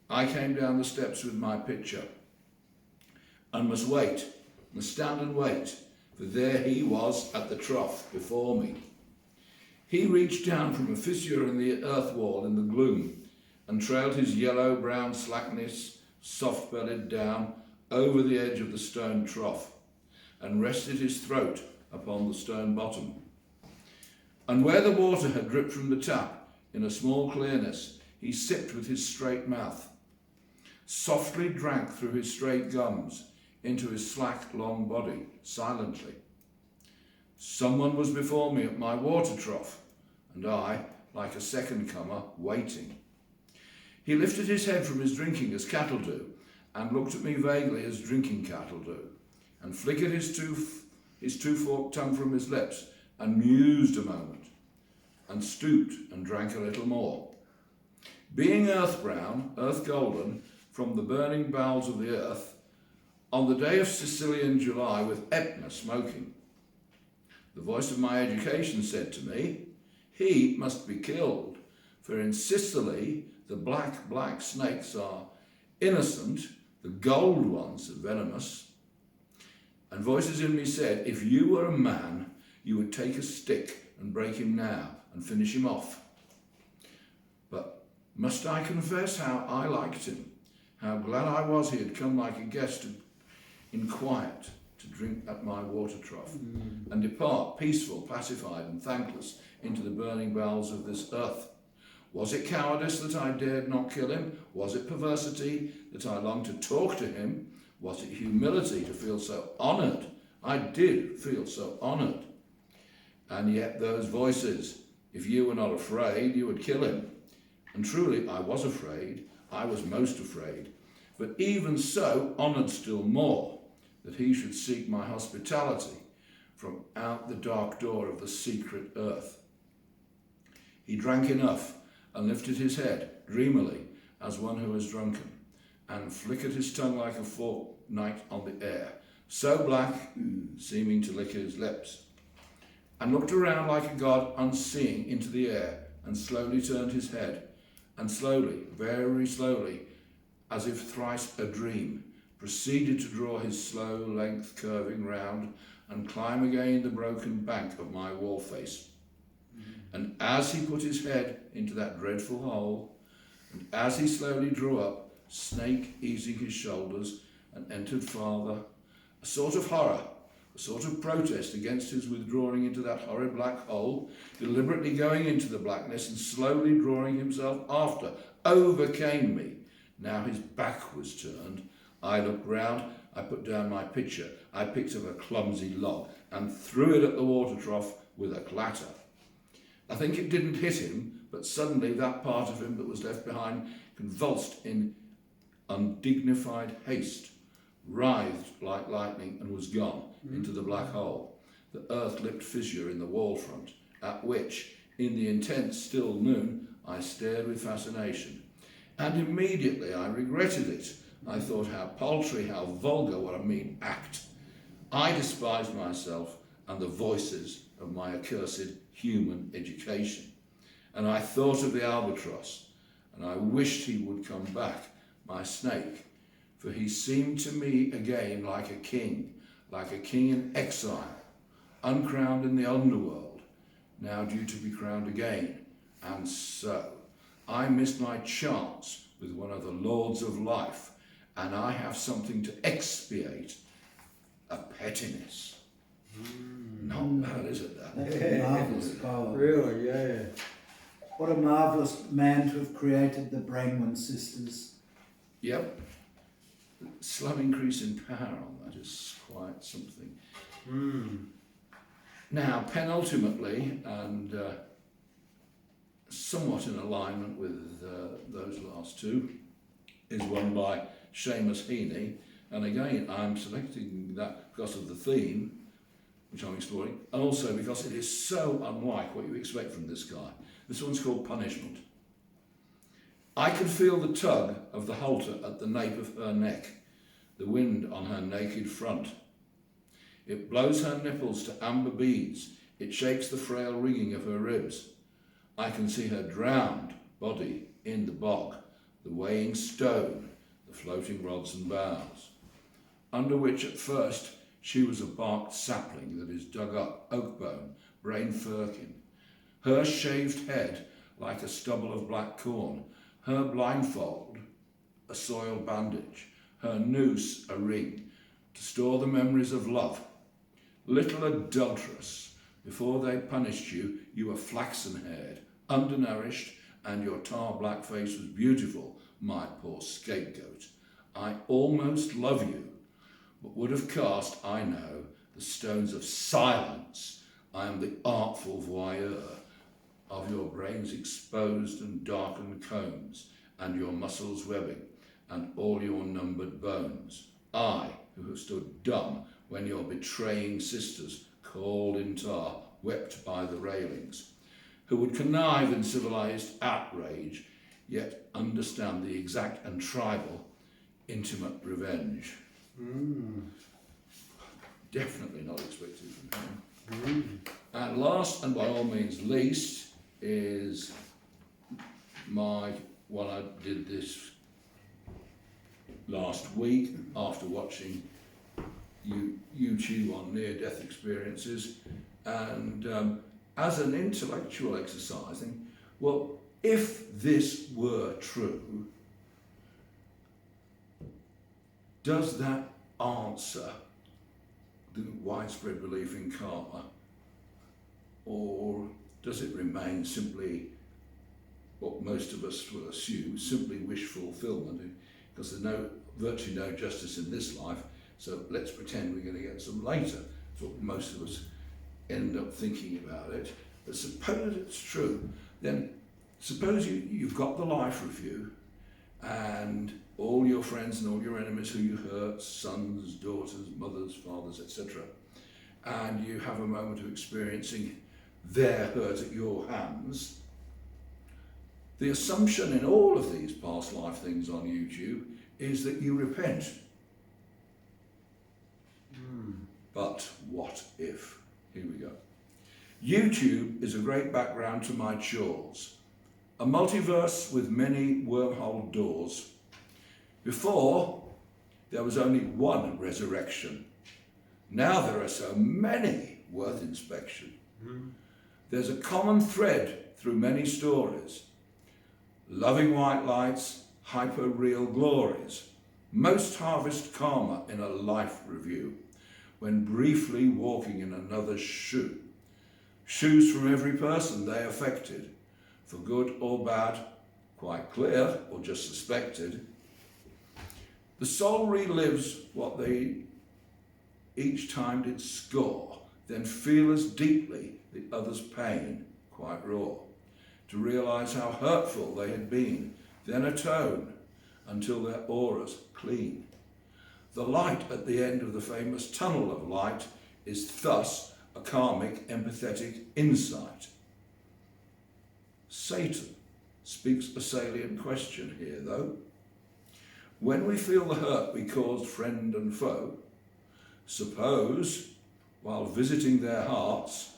I came down the steps with my pitcher, and must stand and wait, for there he was at the trough before me. He reached down from a fissure in the earth wall in the gloom, and trailed his yellow-brown slackness soft-bellied down over the edge of the stone trough, and rested his throat upon the stone bottom. And where the water had dripped from the tap, in a small clearness, he sipped with his straight mouth, softly drank through his straight gums, into his slack, long body, silently. Someone was before me at my water trough, and I, like a second comer, waiting. He lifted his head from his drinking as cattle do, and looked at me vaguely as drinking cattle do, and flickered his two-forked tongue from his lips, and mused a moment, and stooped and drank a little more. Being earth-brown, earth-golden, from the burning bowels of the earth, on the day of Sicilian July with Etna smoking, the voice of my education said to me, he must be killed, for in Sicily the black snakes are innocent, the gold ones are venomous. And voices in me said, if you were a man, you would take a stick and break him now and finish him off. But must I confess how I liked him, how glad I was he had come like a guest in quiet to drink at my water trough, and depart peaceful, pacified and thankless into the burning bowels of this earth. Was it cowardice that I dared not kill him? Was it perversity that I longed to talk to him? Was it humility to feel so honoured? I did feel so honoured. And yet those voices, if you were not afraid, you would kill him. And truly I was afraid, I was most afraid. But even so, honoured still more, that he should seek my hospitality from out the dark door of the secret earth. He drank enough and lifted his head dreamily as one who is drunken, and flickered his tongue like a forked knight on the air, so black, seeming to lick his lips, and looked around like a god unseeing into the air, and slowly turned his head, and slowly, very slowly, as if thrice a dream, proceeded to draw his slow length curving round and climb again the broken bank of my wall face. And as he put his head into that dreadful hole, and as he slowly drew up, snake easing his shoulders, and entered farther, a sort of horror, a sort of protest against his withdrawing into that horrid black hole, deliberately going into the blackness and slowly drawing himself after, overcame me. Now his back was turned. I looked round, I put down my pitcher, I picked up a clumsy log and threw it at the water trough with a clatter. I think it didn't hit him, but suddenly that part of him that was left behind convulsed in undignified haste, writhed like lightning and was gone into the black hole, the earth-lipped fissure in the wall front, at which, in the intense still noon, I stared with fascination. And immediately I regretted it. I thought how paltry, how vulgar, what a mean act. I despised myself and the voices of my accursed human education. And I thought of the albatross, and I wished he would come back, my snake, for he seemed to me again like a king in exile, uncrowned in the underworld, now due to be crowned again. And so I missed my chance with one of the lords of life, and I have something to expiate, a pettiness. Not bad, is it, that? That's a marvellous poem. Really, yeah. What a marvellous man to have created the Brainwan sisters. Yep. Slow increase in power on that is quite something. Now, penultimately, and somewhat in alignment with those last two, is one by Seamus Heaney. And again, I'm selecting that because of the theme, which I'm exploring, and also because it is so unlike what you expect from this guy. This one's called Punishment. I could feel the tug of the halter at the nape of her neck, the wind on her naked front. It blows her nipples to amber beads. It shakes the frail rigging of her ribs. I can see her drowned body in the bog, the weighing stone, the floating rods and boughs, under which at first she was a barked sapling that is dug up, oak bone, brain firkin, her shaved head like a stubble of black corn, her blindfold a soiled bandage, her noose a ring, to store the memories of love. Little adulteress, before they punished you, you were flaxen-haired, undernourished, and your tar-black face was beautiful, my poor scapegoat. I almost love you, but would have cast, I know, the stones of silence. I am the artful voyeur of your brain's exposed and darkened combs, and your muscles webbing, and all your numbered bones. I, who have stood dumb when your betraying sisters, called in tar, wept by the railings, who would connive in civilized outrage, yet understand the exact and tribal, intimate revenge. Definitely not expected from him. And last, and by all means least, is my one I did this last week after watching YouTube on near-death experiences, and as an intellectual exercising, well, if this were true, does that answer the widespread belief in karma, or does it remain simply what most of us will assume, simply wish fulfillment? Because there's virtually no justice in this life, so let's pretend we're going to get some later. That's what most of us end up thinking about it. But suppose it's true, then suppose you've got the life review, and all your friends and all your enemies who you hurt, sons, daughters, mothers, fathers, etc., and you have a moment of experiencing their hurt at your hands. The assumption in all of these past life things on YouTube is that you repent. But what if? Here we go. YouTube is a great background to my chores. A multiverse with many wormhole doors. Before, there was only one resurrection. Now there are so many worth inspection. There's a common thread through many stories. Loving white lights, hyper-real glories. Most harvest karma in a life review, when briefly walking in another's shoe. Shoes from every person they affected, for good or bad, quite clear or just suspected. The soul relives what they each time did score, then feel as deeply the other's pain, quite raw, to realise how hurtful they had been, then atone until their aura's clean. The light at the end of the famous tunnel of light is thus a karmic, empathetic insight. Satan speaks a salient question here, though. When we feel the hurt we caused friend and foe, suppose, while visiting their hearts,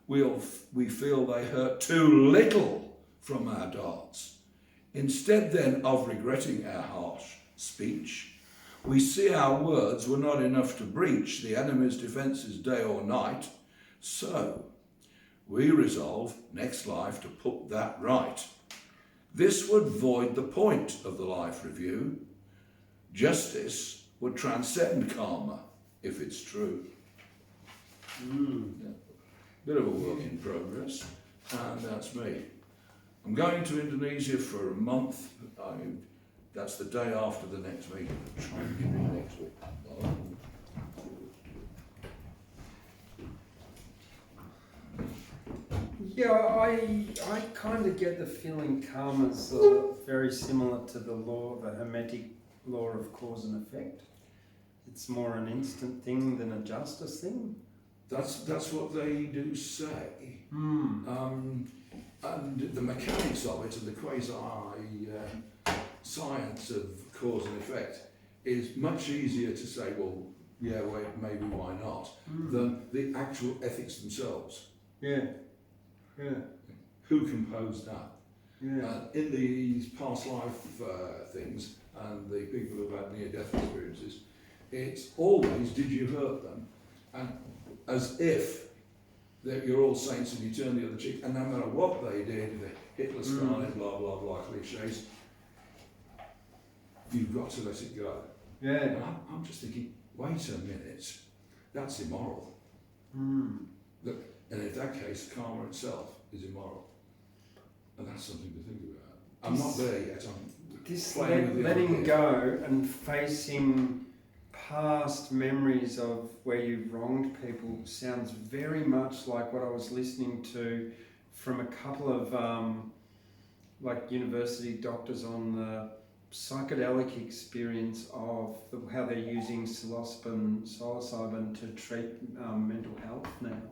we feel they hurt too little from our darts. Instead then of regretting our harsh speech, we see our words were not enough to breach the enemy's defences day or night, so we resolve next life to put that right. This would void the point of the life review. Justice would transcend karma, if it's true. Yeah. Bit of a work in progress, and that's me. I'm going to Indonesia for a month. That's the day after the next meeting. Try and give it next week. Oh. Yeah, I kind of get the feeling karma's very similar to the Hermetic law of cause and effect. It's more an instant thing than a justice thing. That's what they do say. And the mechanics of it and the quasi science of cause and effect is much easier to say, well, yeah, wait, maybe why not, than the actual ethics themselves. Yeah. Yeah. Who composed that? Yeah. In these past life things and the people who've had near-death experiences, it's always, did you hurt them? And as if that you're all saints and you turn the other cheek, and no matter what they did, the Hitler, Stalin, blah, blah, blah, cliches, you've got to let it go. Yeah. And I'm just thinking, wait a minute, that's immoral. Look, and in that case, karma itself is immoral. And that's something to think about. I'm not there yet. I'm letting go and facing past memories of where you've wronged people sounds very much like what I was listening to from a couple of like university doctors on the psychedelic experience of how they're using psilocybin to treat mental health now.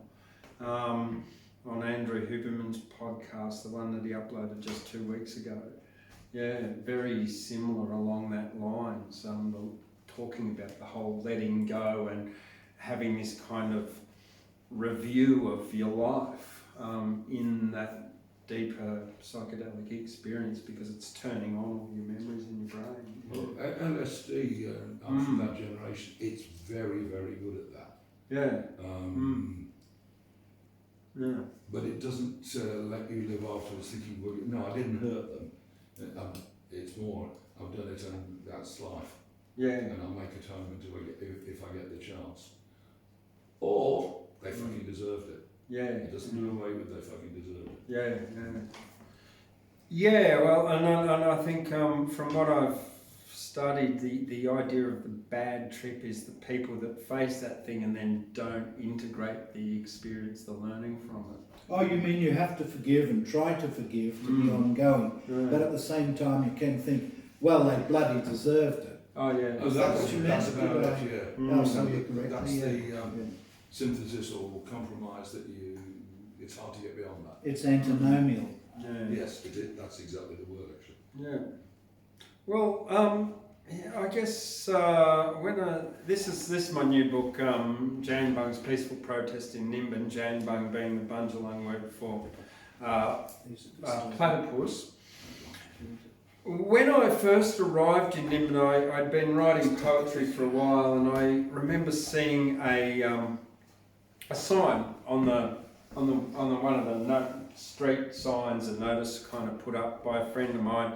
On Andrew Huberman's podcast, the one that he uploaded just 2 weeks ago. Yeah, very similar along that lines. Talking about the whole letting go and having this kind of review of your life in that deeper psychedelic experience, because it's turning on all your memories in your brain. Well, LSD, I'm from that generation, it's very, very good at that. Yeah. Yeah. But it doesn't let you live afterwards thinking, well, no, I didn't hurt them. It's more, I've done it and that's life. Yeah. And I'll make atonement if I get the chance. Or they fucking deserved it. Yeah. It doesn't do away with they fucking deserved it. Yeah. Yeah, well, and I think from what I've studied, the idea of the bad trip is the people that face that thing and then don't integrate the experience, the learning from it. Oh, you mean you have to forgive and try to forgive to be ongoing, but at the same time you can think, well, they bloody deserved it. Oh yeah. Oh, that's what you meant. That's about it, yeah. I'll say it correctly. That's Yeah. the synthesis or compromise that it's hard to get beyond that. It's antinomial. Yeah. Yes, that's exactly the word actually. Yeah. Well, I guess this is my new book, Jan Bung's Peaceful Protest in Nimbin. Jan Bung being the Bundjalung word for platypus. When I first arrived in Nimbin, I'd been writing poetry for a while, and I remember seeing a sign on one of the street signs, a notice kind of put up by a friend of mine,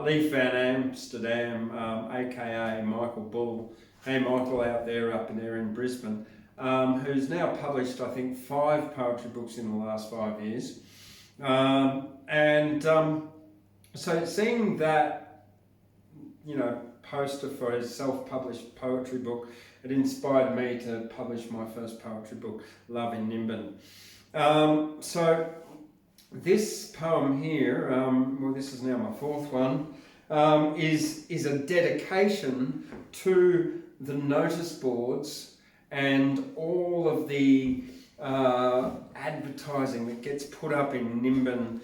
Leif Van Amsterdam, aka Michael Bull. Hey Michael, out there in Brisbane, who's now published I think 5 poetry books in the last 5 years, so seeing that, poster for his self-published poetry book, it inspired me to publish my first poetry book, Love in Nimbin. So this poem here, this is now my 4th one, is a dedication to the notice boards and all of the advertising that gets put up in Nimbin.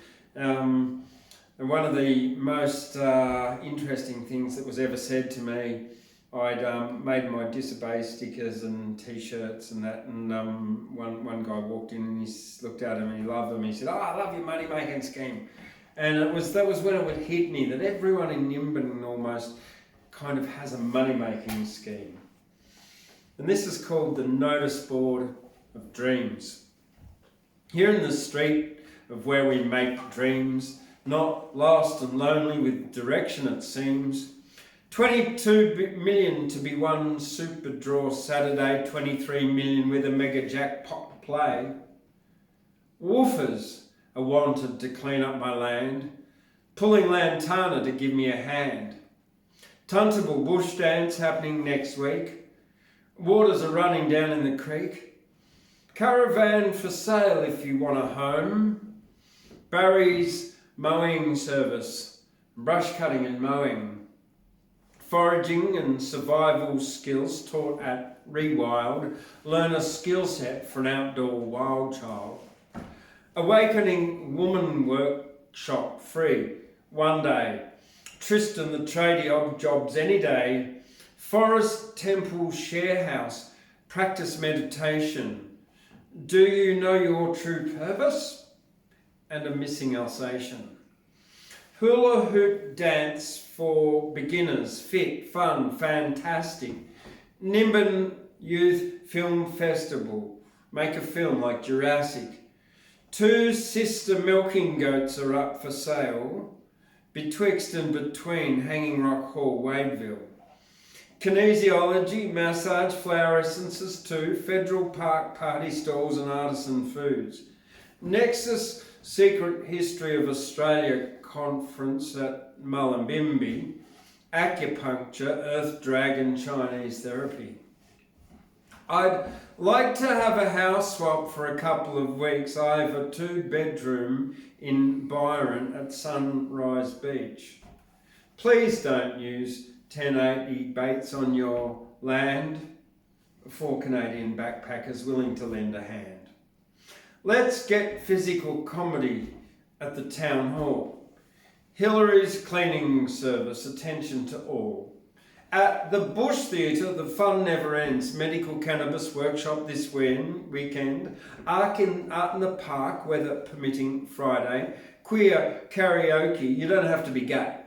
And one of the most interesting things that was ever said to me, I'd made my disobey stickers and t-shirts and that, and one guy walked in and he looked at him and he loved them. He said, I love your money making scheme. And that was when it would hit me that everyone in Nimbin almost kind of has a money making scheme. And this is called the Notice Board of Dreams. Here in the street of where we make dreams, not lost and lonely with direction it seems. 22 million to be won super draw Saturday, 23 million with a mega jackpot play. Woofers are wanted to clean up my land, pulling lantana to give me a hand. Tuntable bush dance happening next week. Waters are running down in the creek. Caravan for sale if you want a home. Barry's mowing service, brush cutting and mowing. Foraging and survival skills taught at Rewild. Learn a skill set for an outdoor wild child. Awakening Woman Workshop free, one day. Tristan the tradie of jobs any day. Forest Temple Share House, practice meditation. Do you know your true purpose? And a missing Alsatian. Hula hoop dance for beginners, fit, fun, fantastic. Nimbin Youth Film Festival, make a film like Jurassic. 2 sister milking goats are up for sale, betwixt and between Hanging Rock Hall, Wadeville. Kinesiology, massage, flower essences too, Federal Park party stalls and artisan foods. Nexus Secret History of Australia conference at Mullumbimby. Acupuncture, Earth Dragon, Chinese therapy. I'd like to have a house swap for a couple of weeks. I have a 2-bedroom in Byron at Sunrise Beach. Please don't use 1080 baits on your land. 4 Canadian backpackers willing to lend a hand. Let's get physical comedy at the town hall. Hillary's cleaning service, attention to all. At the Bush Theatre, the fun never ends. Medical cannabis workshop this weekend. Art in the Park, weather permitting, Friday. Queer karaoke, you don't have to be gay.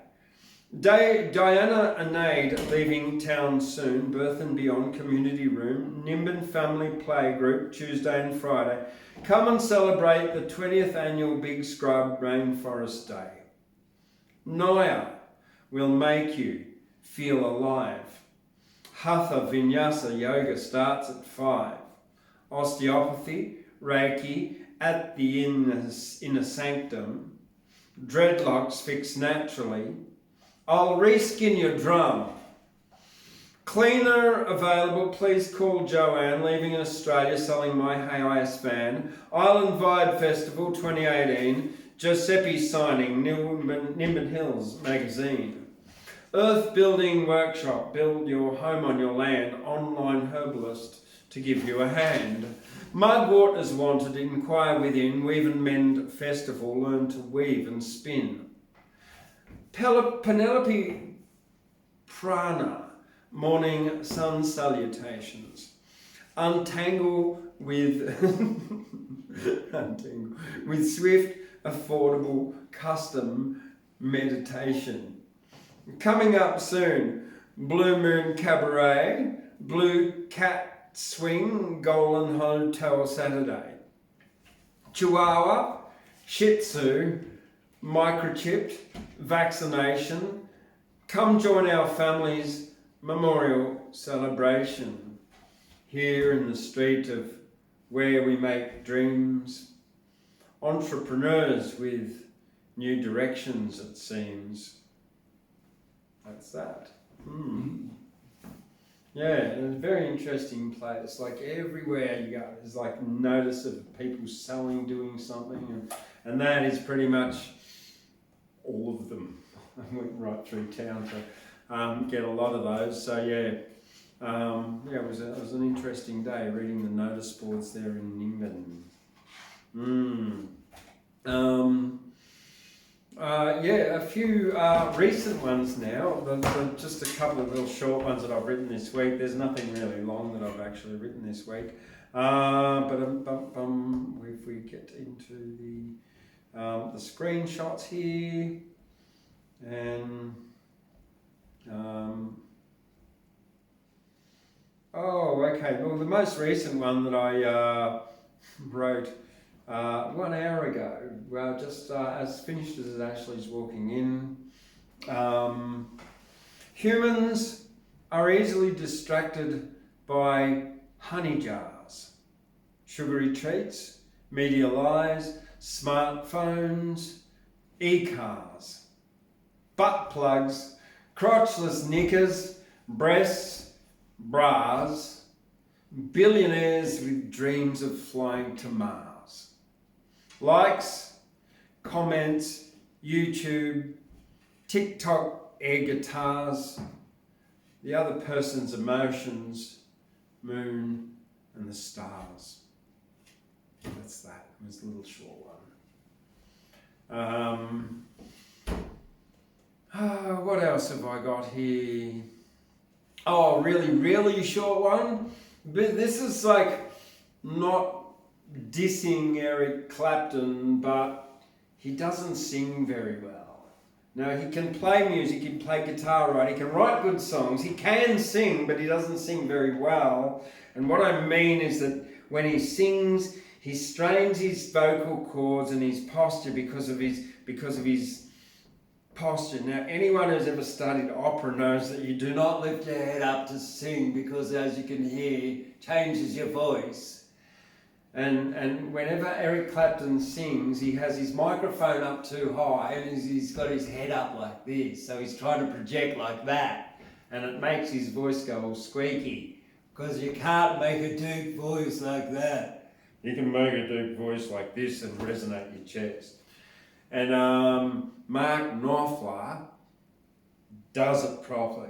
Diana Anade leaving town soon. Birth and Beyond community room. Nimbin family playgroup, Tuesday and Friday. Come and celebrate the 20th annual Big Scrub Rainforest Day. Naya will make you feel alive. Hatha Vinyasa Yoga starts at 5. Osteopathy, Reiki at the inner sanctum. Dreadlocks fixed naturally. I'll reskin your drum. Cleaner available, please call Joanne, leaving in Australia, selling my HIS van. Island Vibe Festival 2018, Giuseppe signing, Nimbin Hills magazine. Earth Building Workshop, build your home on your land, online herbalist to give you a hand. Mugwort is wanted, inquire within, Weave and Mend Festival, learn to weave and spin. Penelope Prana, morning sun salutations. Untangle with swift, affordable, custom meditation. Coming up soon, Blue Moon Cabaret, Blue Cat Swing, Golden Hotel Saturday. Chihuahua, Shih Tzu, microchipped, vaccination. Come join our family's memorial celebration here in the street of where we make dreams. Entrepreneurs with new directions, it seems. That's that. Yeah, and it's a very interesting place. Like everywhere you go, there's like notice of people selling, doing something, and that is pretty much all of them. I went right through town to get a lot of those. So yeah, it was an interesting day reading the notice boards there in Nimbin. A few recent ones now. Just a couple of little short ones that I've written this week. There's nothing really long that I've actually written this week. If we get into the screenshots here, and okay. Well, the most recent one that I wrote 1 hour ago, well, just as finished as Ashley's walking in. Humans are easily distracted by honey jars, sugary treats, media lies, smartphones, e-cars, butt plugs, crotchless knickers, breasts, bras, billionaires with dreams of flying to Mars. Likes, comments, YouTube, TikTok air guitars, the other person's emotions, moon and the stars. That's that. It was a little short one. What else have I got here? Oh, really short one. But this is like not dissing Eric Clapton, but he doesn't sing very well. Now, he can play music, he can play guitar, right? He can write good songs, he can sing, but he doesn't sing very well. And what I mean is that when he sings, he strains his vocal cords and his posture because of his posture. Now, anyone who's ever studied opera knows that you do not lift your head up to sing because, as you can hear, changes your voice. And whenever Eric Clapton sings, he has his microphone up too high and he's got his head up like this. So he's trying to project like that. And it makes his voice go all squeaky because you can't make a deep voice like that. You can make a deep voice like this and resonate your chest. And Mark Knopfler does it properly.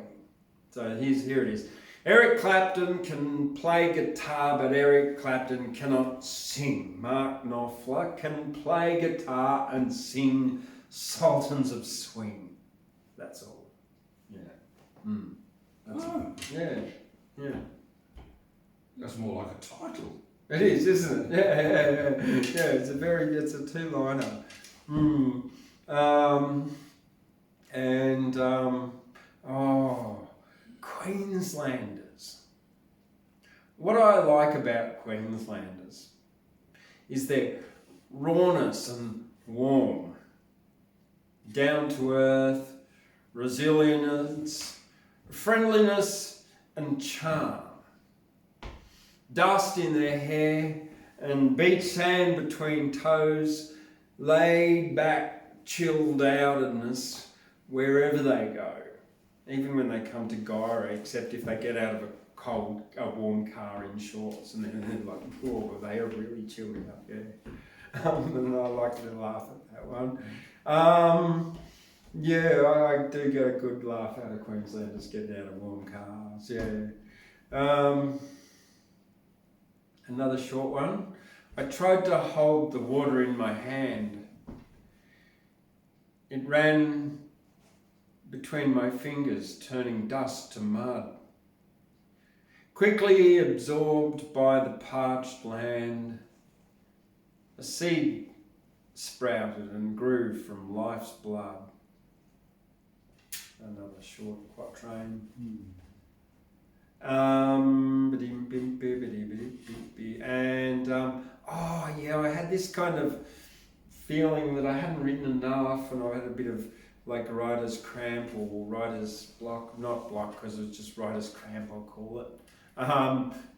So here it is. Eric Clapton can play guitar, but Eric Clapton cannot sing. Mark Knopfler can play guitar and sing Sultans of Swing. That's all. Yeah. Yeah. That's more like a title. It is, isn't it? Yeah. It's a two-liner. Queenslanders. What I like about Queenslanders is their rawness and warm, down to earth, resilience, friendliness and charm. Dust in their hair and beach sand between toes, laid back, chilled outedness wherever they go. Even when they come to Gyra, except if they get out of a warm car in shorts, and then they're like, oh, they are really chilling up there. And I like to laugh at that one. I do get a good laugh out of Queenslanders getting out of warm cars. Yeah. Another short one. I tried to hold the water in my hand. It ran between my fingers, turning dust to mud. Quickly absorbed by the parched land, a seed sprouted and grew from life's blood. Another short quatrain. I had this kind of feeling that I hadn't written enough, and I had a bit of like writer's cramp or writer's block, not block because it's just writer's cramp, I'll call it.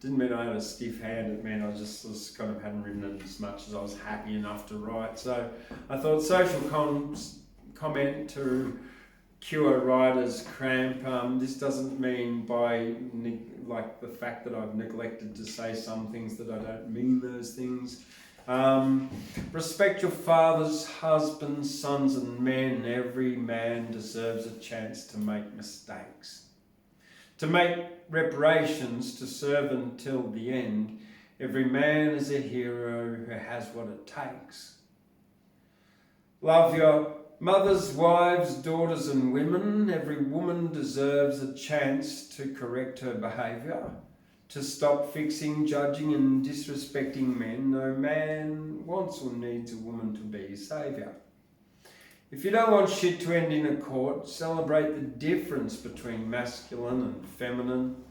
Didn't mean I had a stiff hand, it meant I just kind of hadn't written it as much as I was happy enough to write. So I thought social comment to cure writer's cramp. This doesn't mean by like the fact that I've neglected to say some things that I don't mean those things. Respect your fathers, husbands, sons and men. Every man deserves a chance to make mistakes, to make reparations, to serve until the end. Every man is a hero who has what it takes. Love your mothers, wives, daughters and women. Every woman deserves a chance to correct her behaviour, to stop fixing, judging and disrespecting men. No man wants or needs a woman to be a saviour. If you don't want shit to end in a court, celebrate the difference between masculine and feminine.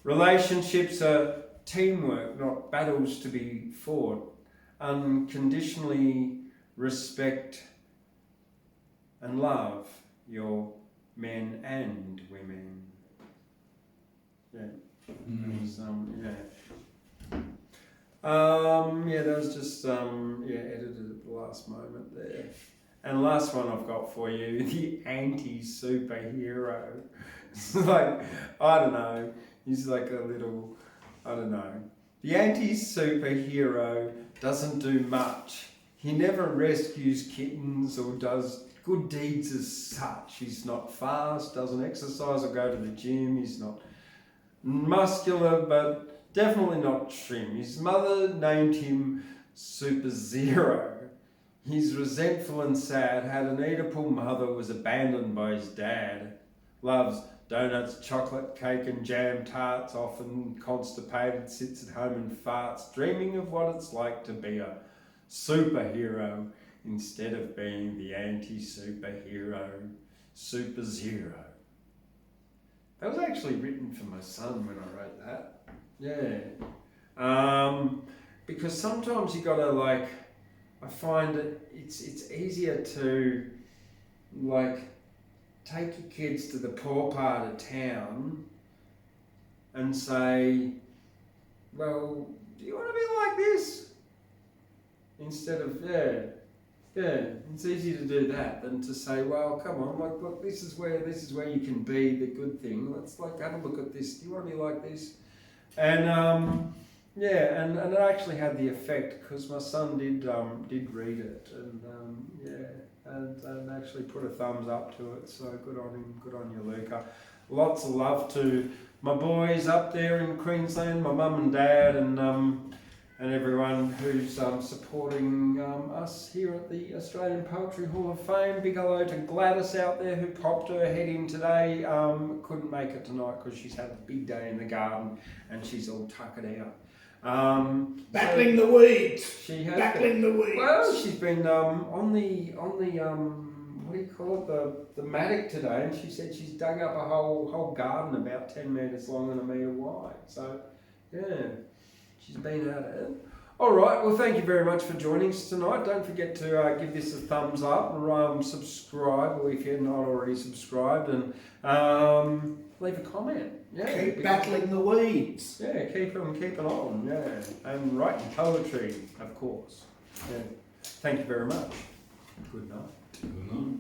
Relationships are teamwork, not battles to be fought. Unconditionally respect and love your men and women. Yeah. That was just edited at the last moment there. And last one I've got for you, the anti-superhero. It's like, I don't know, he's like a little, I don't know. The anti-superhero doesn't do much. He never rescues kittens or does good deeds as such. He's not fast, doesn't exercise or go to the gym. He's not muscular, but definitely not trim. His mother named him Super Zero. He's resentful and sad, had an Oedipal mother, was abandoned by his dad. Loves donuts, chocolate cake and jam tarts, often constipated, sits at home and farts, dreaming of what it's like to be a superhero instead of being the anti-superhero, Super Zero. That was actually written for my son when I wrote that. Yeah. Because sometimes you gotta like, I find it's easier to like take your kids to the poor part of town and say, well, do you want to be like this? Instead of, yeah, it's easier to do that than to say, well, come on, like, look, this is where you can be the good thing. Let's like have a look at this. Do you want to be like this? And yeah, and it actually had the effect because my son did read it and and actually put a thumbs up to it. So good on him, good on you, Luca. Lots of love to my boys up there in Queensland, my mum and dad, and everyone who's supporting us here at the Australian Poetry Hall of Fame. Big hello to Gladys out there who popped her head in today. Couldn't make it tonight because she's had a big day in the garden and she's all tuckered out. Battling the weeds. She has Battling the weeds. Well, she's been on the what do you call it, the mattock today, and she said she's dug up a whole garden about 10 metres long and a metre wide. So yeah, she's been at it. All right, well, thank you very much for joining us tonight. Don't forget to give this a thumbs up and subscribe, or if you're not already subscribed, and leave a comment. Yeah, Keep battling the weeds. Yeah, keep on. Yeah, and writing poetry, of course. Yeah. Thank you very much. Good night. Good night.